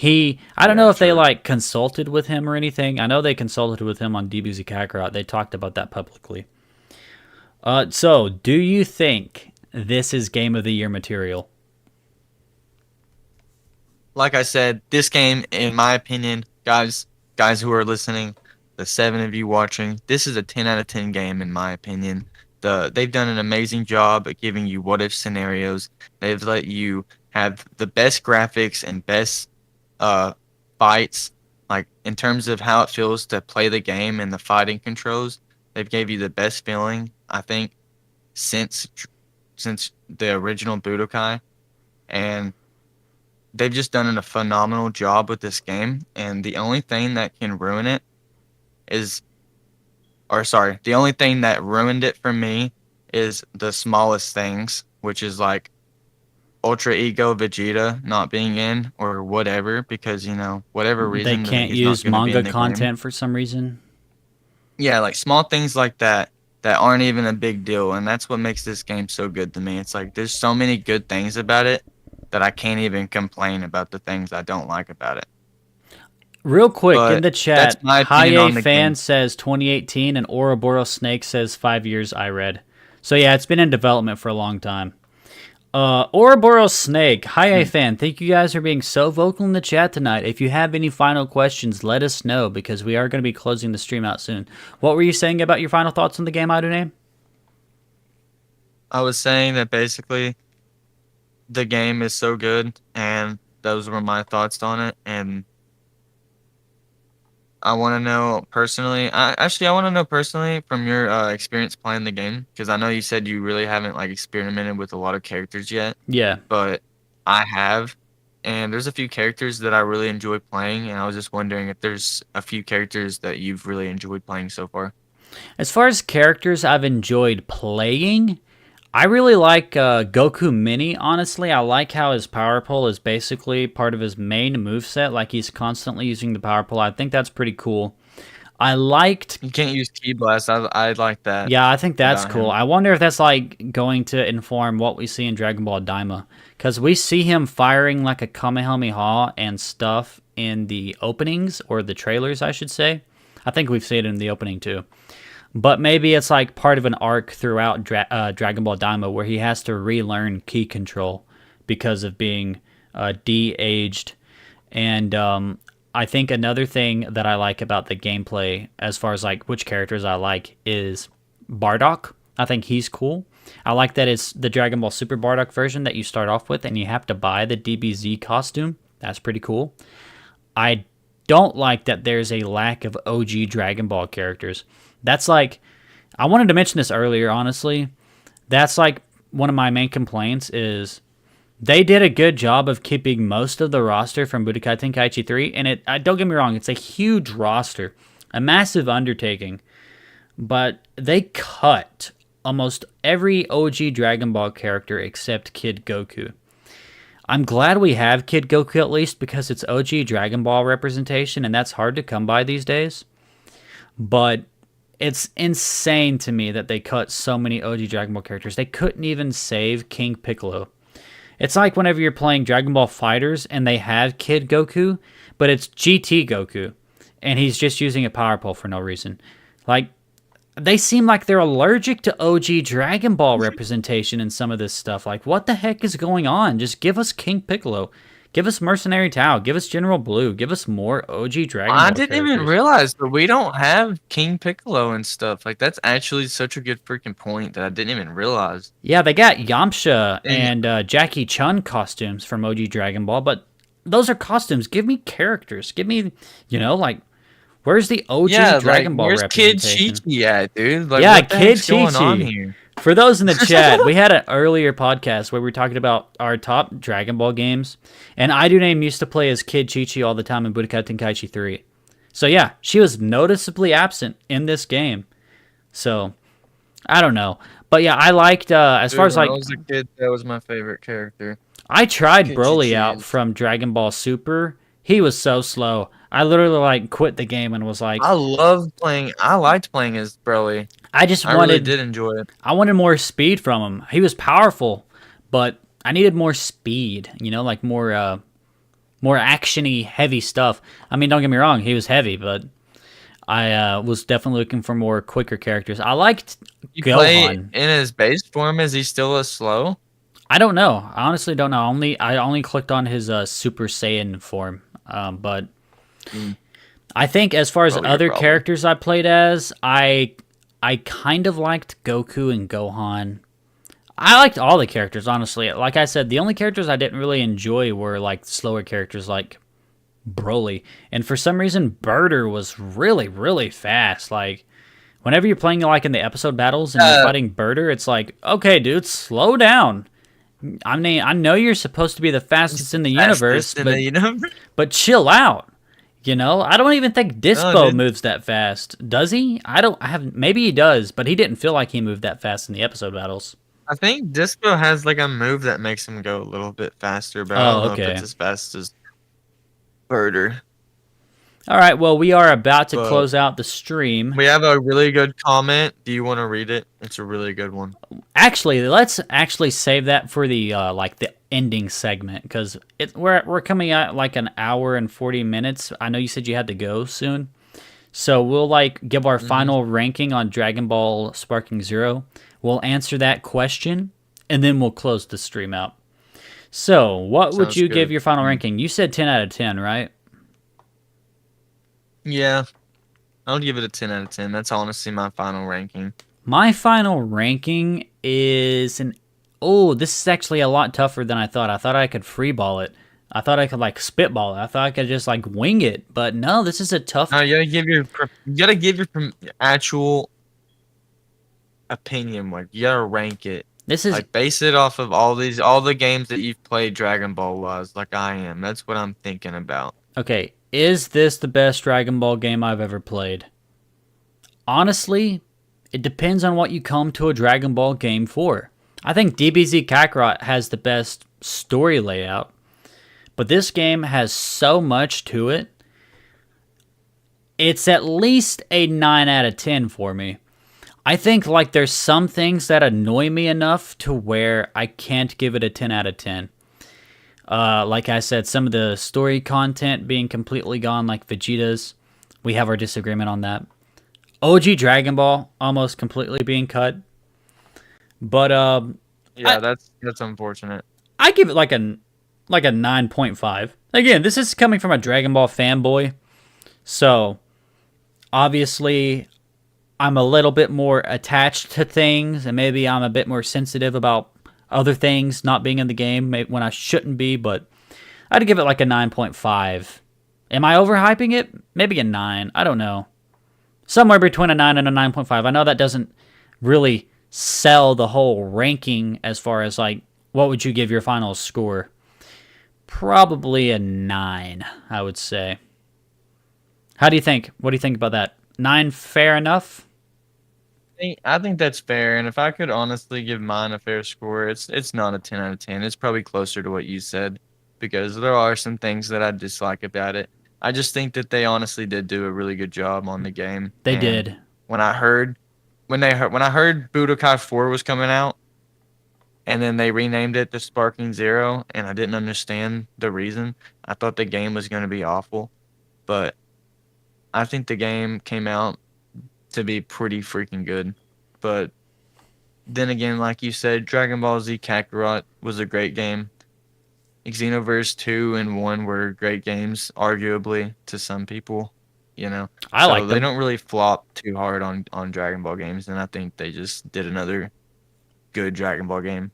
I don't Yeah, know if they true. like consulted with him or anything. I know they consulted with him on DBZ Kakarot. They talked about that publicly. So do you think this is Game of the Year material. Like I said, this game, in my opinion, guys who are listening, the 7 of you watching, this is a 10 out of 10 game in my opinion. They've done an amazing job at giving you what if scenarios. They've let you have the best graphics and best uh fights, like in terms of how it feels to play the game and the fighting controls. They've gave you the best feeling, I think, since since the original Budokai, and they've just done a phenomenal job with this game. And the only thing that can ruin it is, or sorry, the only thing that ruined it for me is the smallest things, which is like Ultra Ego Vegeta not being in or whatever, because whatever They reason that can't he's not use going to be manga in the game. content for some reason. Yeah, like small things like that that aren't even a big deal, and that's what makes this game so good to me. It's like there's so many good things about it that I can't even complain about the things I don't like about it. Real quick, in But the that's chat, my opinion Haye on the fan game. says 2018 and Ouroboros Snake says 5 years I read. So yeah, it's been in development for a long time. Ouroboros Snake, Haye Hmm. fan, thank you guys for being so vocal in the chat tonight. If you have any final questions, let us know because we are going to be closing the stream out soon. What were you saying about your final thoughts on the game, Iduname? I was saying that basically the game is so good, and those were my thoughts on it. And I want to know personally. I want to know personally from your experience playing the game, because I know you said you really haven't like experimented with a lot of characters yet, Yeah. but I have, and there's a few characters that I really enjoy playing, and I was just wondering if there's a few characters that you've really enjoyed playing so far. As far as characters I've enjoyed playing, I really like Goku Mini, honestly. I like how his power pole is basically part of his main moveset, like he's constantly using the power pole. I think that's pretty cool. I liked. You can't use Ki Blast. I like that Yeah, I think that's about cool. him. I wonder if that's like going to inform what we see in Dragon Ball Daima. Because we see him firing like a Kamehameha and stuff in the openings, or the trailers, I should say. I think we've seen it in the opening too. But maybe it's like part of an arc throughout Dragon Ball Daima where he has to relearn key control because of being de-aged. And I think another thing that I like about the gameplay, as far as like which characters I like, is Bardock. I think he's cool. I like that it's the Dragon Ball Super Bardock version that you start off with, and you have to buy the DBZ costume. That's pretty cool. I don't like that there's a lack of OG Dragon Ball characters. That's like, I wanted to mention this earlier, honestly. That's like one of my main complaints is they did a good job of keeping most of the roster from Budokai Tenkaichi 3, and don't get me wrong, it's a huge roster, a massive undertaking, but they cut almost every OG Dragon Ball character except Kid Goku. I'm glad we have Kid Goku at least because it's OG Dragon Ball representation, and that's hard to come by these days. But it's insane to me that they cut so many OG Dragon Ball characters. They couldn't even save King Piccolo. It's like whenever you're playing Dragon Ball Fighters and they have Kid Goku, but it's GT Goku, and he's just using a power pole for no reason. Like, they seem like they're allergic to OG Dragon Ball representation in some of this stuff. Like, what the heck is going on? Just give us King Piccolo. Give us Mercenary Tao. Give us General Blue. Give us more OG Dragon I Ball didn't even characters. realize that we don't have King Piccolo and stuff. Like that's actually such a good freaking point that I didn't even realize. Yeah, they got Yamcha And and Jackie Chun costumes from OG Dragon Ball, but those are costumes. Give me characters. Give me, like, where's the OG yeah, like Dragon Ball where's Kid representation? Chi-Chi at, dude? Like Yeah, what the Kid heck's Chi going on Chi. here? For those in the chat, we had an earlier podcast where we were talking about our top Dragon Ball games, and Iduname used to play as Kid Chi Chi all the time in Budokai Tenkaichi 3. So yeah, she was noticeably absent in this game. So, I don't know. But yeah, I liked, as far Dude, as when I like, was a kid, that was my favorite character. I tried Kid Broly Chi-Chi out is. from Dragon Ball Super. He was so slow. I literally like quit the game and was like, I loved playing. I liked playing as Broly. I just I really wanted did enjoy it. I wanted more speed from him. He was powerful, but I needed more speed, like more actiony, heavy stuff. I mean, don't get me wrong, he was heavy, but I was definitely looking for more quicker characters. I liked You play Gohan. in his base form. Is he still as slow? I don't know. I honestly don't know. I only clicked on his Super Saiyan form. But Mm, I think as far as probably your other problem. characters I played as, I kind of liked Goku and Gohan. I liked all the characters, honestly. Like I said, the only characters I didn't really enjoy were like slower characters like Broly. And for some reason, Birder was really, really fast. Like, whenever you're playing like in the episode battles and you're Uh, fighting Birder, it's like, okay, dude, slow down. I mean, I know you're supposed to be the fastest in the universe, fastest in the universe. but chill out. You know, I don't even think No, Dispo dude. moves that fast. Does he? I don't. I have. Maybe he does, but he didn't feel like he moved that fast in the episode battles. I think Disco has like a move that makes him go a little bit faster, but I don't Oh, know if it's okay. as fast as Birder. All right. Well, we are about to But close out the stream. we have a really good comment. Do you want to read it? It's a really good one. Actually, let's actually save that for the like the ending segment because we're coming out like an hour and 40 minutes. I know you said you had to go soon, so we'll like give our Hmm. final ranking on Dragon Ball Sparking Zero. We'll answer that question and then we'll close the stream out. So, what would Sounds you give good. your final ranking? You said 10 out of 10, right? Yeah, I'll give it a 10 out of 10. That's honestly my final ranking. My final ranking is an. Oh, this is actually a lot tougher than I thought. I thought I could freeball it. I thought I could like spitball it. I thought I could just like wing it. But no, this is a tough. No, you gotta give your actual opinion. Like you gotta rank it. This is Like base it off of all the games that you've played Dragon Ball wise, like I am. That's what I'm thinking about. okay. Is this the best Dragon Ball game I've ever played? Honestly, it depends on what you come to a Dragon Ball game for. I think DBZ Kakarot has the best story layout, but this game has so much to it. It's at least a 9 out of 10 for me. I think like there's some things that annoy me enough to where I can't give it a 10 out of 10. Like I said, some of the story content being completely gone, like Vegeta's. We have our disagreement on that. OG Dragon Ball almost completely being cut. But Yeah, that's unfortunate. I give it like a 9.5. Again, this is coming from a Dragon Ball fanboy. So, obviously, I'm a little bit more attached to things, and maybe I'm a bit more sensitive about other things not being in the game when I shouldn't be, but I'd give it like a 9.5. Am I overhyping it? Maybe a 9. I don't know. Somewhere between a 9 and a 9.5. I know that doesn't really sell the whole ranking as far as like, what would you give your final score? Probably a 9, I would say. How do you think? What do you think about that? 9 fair enough? I think that's fair, and if I could honestly give mine a fair score, it's not a 10 out of 10. It's probably closer to what you said, because there are some things that I dislike about it. I just think that they honestly did do a really good job on the game. They And did. when I heard when I heard Budokai 4 was coming out, and then they renamed it to Sparking Zero, and I didn't understand the reason. I thought the game was going to be awful, but I think the game came out to be pretty freaking good. But then again, like you said, Dragon Ball Z Kakarot was a great game. Xenoverse 2 and 1 were great games, arguably, to some people, you know. I So like they them. don't really flop too hard on Dragon Ball games, and I think they just did another good Dragon Ball game.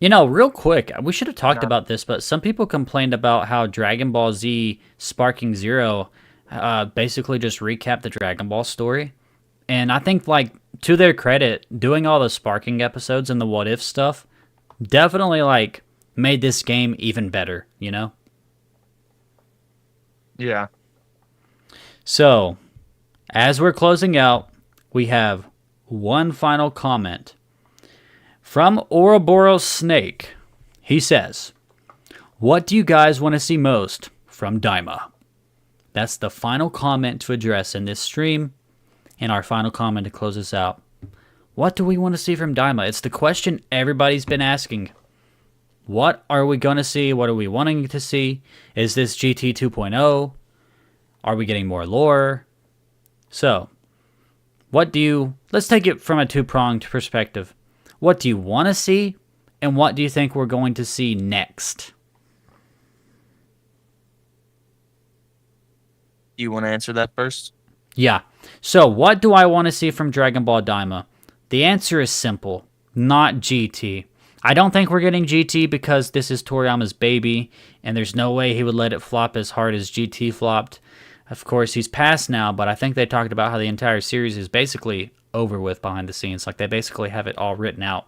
You know, real quick, we should have talked Not, about this, but some people complained about how Dragon Ball Z Sparking Zero basically just recapped the Dragon Ball story. And I think, like, to their credit, doing all the Sparking episodes and the What If stuff definitely, like, made this game even better, you know? yeah. So, as we're closing out, we have one final comment from Ouroboros Snake. He says, "What do you guys want to see most from Daima?" That's the final comment to address in this stream, and our final comment to close us out. What do we want to see from Daima? It's the question everybody's been asking. What are we going to see? What are we wanting to see? Is this GT 2.0? Are we getting more lore? So, let's take it from a two-pronged perspective. What do you want to see, and what do you think we're going to see next? Do you want to answer that first? Yeah. So, what do I want to see from Dragon Ball Daima? The answer is simple, not GT. I don't think we're getting GT because this is Toriyama's baby, and there's no way he would let it flop as hard as GT flopped. Of course, he's passed now, but I think they talked about how the entire series is basically over with behind the scenes. Like, they basically have it all written out.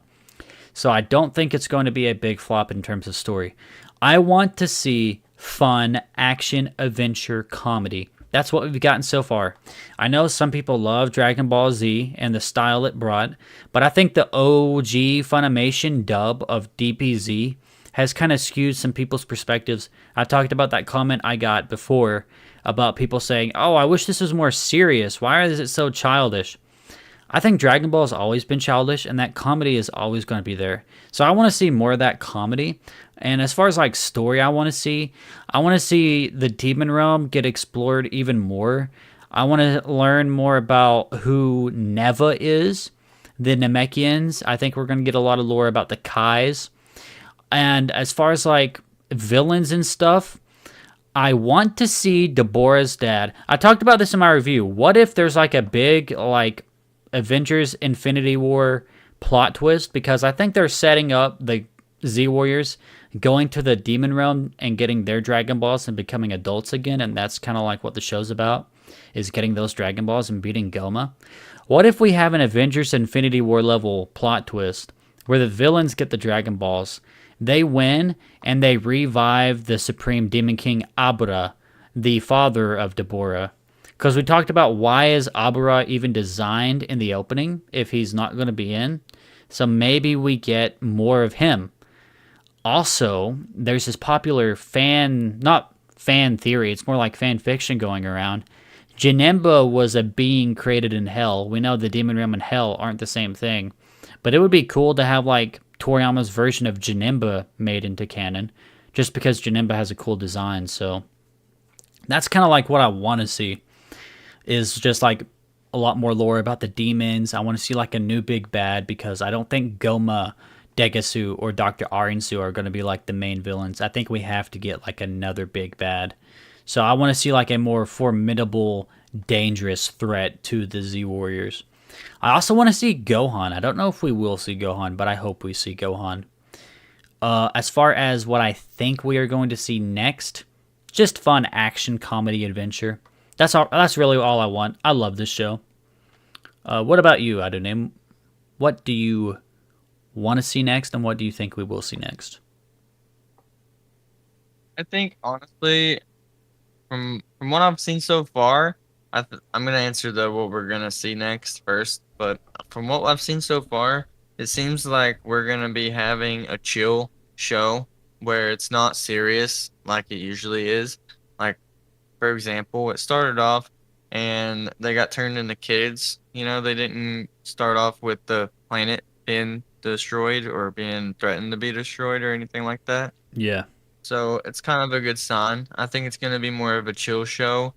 So I don't think it's going to be a big flop in terms of story. I want to see fun action adventure comedy. That's what we've gotten so far. I know some people love Dragon Ball Z and the style it brought, but I think the OG Funimation dub of DBZ has kind of skewed some people's perspectives. I talked about that comment I got before about people saying, "Oh, I wish this was more serious. Why is it so childish?" I think Dragon Ball has always been childish, and that comedy is always going to be there. So I want to see more of that comedy. And as far as like story, I want to see the Demon Realm get explored even more. I want to learn more about who Neva is, the Namekians. I think we're going to get a lot of lore about the Kais. And as far as like villains and stuff, I want to see Deborah's dad. I talked about this in my review. What if there's like a big like Avengers Infinity War plot twist? Because I think they're setting up the Z Warriors going to the Demon Realm and getting their Dragon Balls and becoming adults again, and that's kind of like what the show's about, is getting those Dragon Balls and beating Goma. What if we have an Avengers Infinity War level plot twist where the villains get the Dragon Balls, they win, and they revive the Supreme Demon King Abura, the father of Deborah? Because we talked about why is Abura even designed in the opening if he's not going to be in. So maybe we get more of him. Also, there's this popular not fan theory, it's more like fan fiction going around. Janemba was a being created in hell. We know the Demon Realm and hell aren't the same thing. But it would be cool to have like Toriyama's version of Janemba made into canon, just because Janemba has a cool design. So that's kind of like what I want to see, is just like a lot more lore about the demons. I want to see like a new big bad, because I don't think Goma, Degasu, or Dr. Arinsu are going to be like the main villains. I think we have to get like another big bad. So I want to see like a more formidable, dangerous threat to the Z Warriors. I also want to see Gohan. I don't know if we will see Gohan, but I hope we see Gohan. As far as what I think we are going to see next, just fun action comedy adventure. That's all. That's really all I want. I love this show. What about you, Adonai? What do you want to see next, and what do you think we will see next? I think honestly, from what I've seen so far, I'm gonna answer the what we're gonna see next first. But from what I've seen so far, it seems like we're gonna be having a chill show where it's not serious like it usually is. Like, for example, it started off and they got turned into kids. You know, they didn't start off with the planet being destroyed or being threatened to be destroyed or anything like that. Yeah. So it's kind of a good sign. I think it's going to be more of a chill show,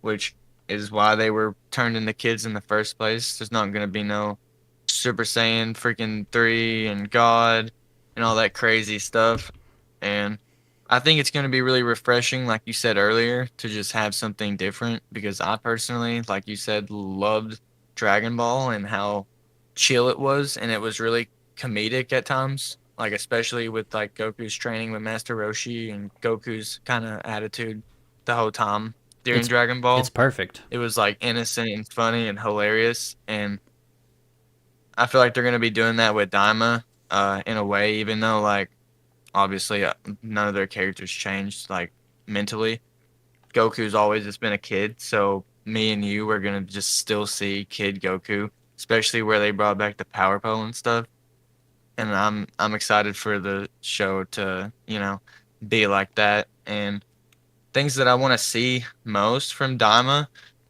which is why they were turned into kids in the first place. There's not going to be no Super Saiyan freaking 3 and God and all that crazy stuff. And I think it's going to be really refreshing, like you said earlier, to just have something different, because I personally, like you said, loved Dragon Ball and how chill it was, and it was really comedic at times, like especially with like Goku's training with Master Roshi and Goku's kind of attitude the whole time during It's Dragon it's Ball. perfect. It was like innocent and funny and hilarious, and I feel like they're gonna be doing that with Daima, in a way, even though like obviously none of their characters changed like mentally. Goku's always just been a kid, so me and you are gonna just still see Kid Goku, especially where they brought back the Power Pole and stuff. And I'm excited for the show to be like that. And things that I want to see most from Daima,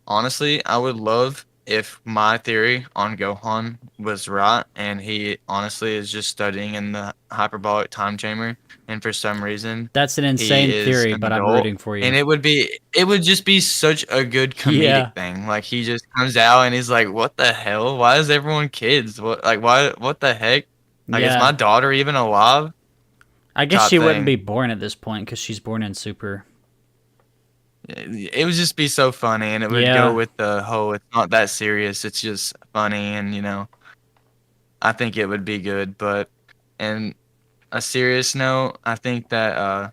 honestly, I would love if my theory on Gohan was right, and he honestly is just studying in the hyperbolic time chamber, and for some reason That's an he insane is theory, an but I'm adult, rooting for and you. it would just be such a good comedic Yeah, thing. Like he just comes out and he's like, "What the hell? Why is everyone kids? What the heck? Like, is yeah. my daughter even alive?" I guess Type she wouldn't thing. be born at this point because she's born in Super. It would just be so funny, and it would go Yeah, with the whole "it's not that serious, it's just funny," and I think it would be good. But in a serious note, I think that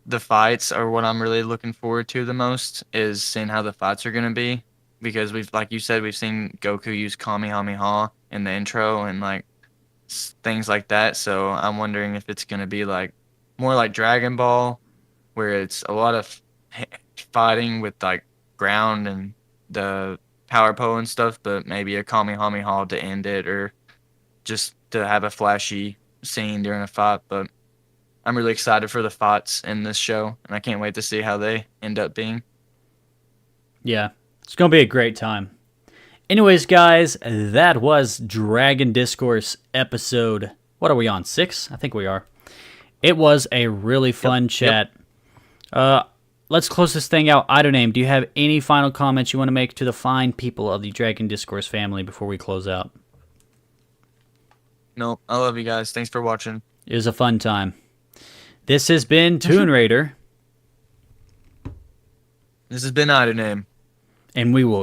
the fights are what I'm really looking forward to the most, is seeing how the fights are gonna be, because like you said, we've seen Goku use Kamehameha in the intro and like things like that. So I'm wondering if it's gonna be like more like Dragon Ball, where it's a lot of fighting with like ground and the power pole and stuff, but maybe a Kamehameha to end it, or just to have a flashy scene during a fight. But I'm really excited for the fights in this show, and I can't wait to see how they end up being. yeah. It's going to be a great time. Anyways, guys, that was Dragon Discourse episode. What are we on? 6? I think we are. It was a really Yep. fun Yep. chat. Uh, let's close this thing out. Idoname, do you have any final comments you want to make to the fine people of the Dragon Discourse family before we close out? Nope. I love you guys. Thanks for watching. It was a fun time. This has been Toon Raider, This has been Ida Name. and we will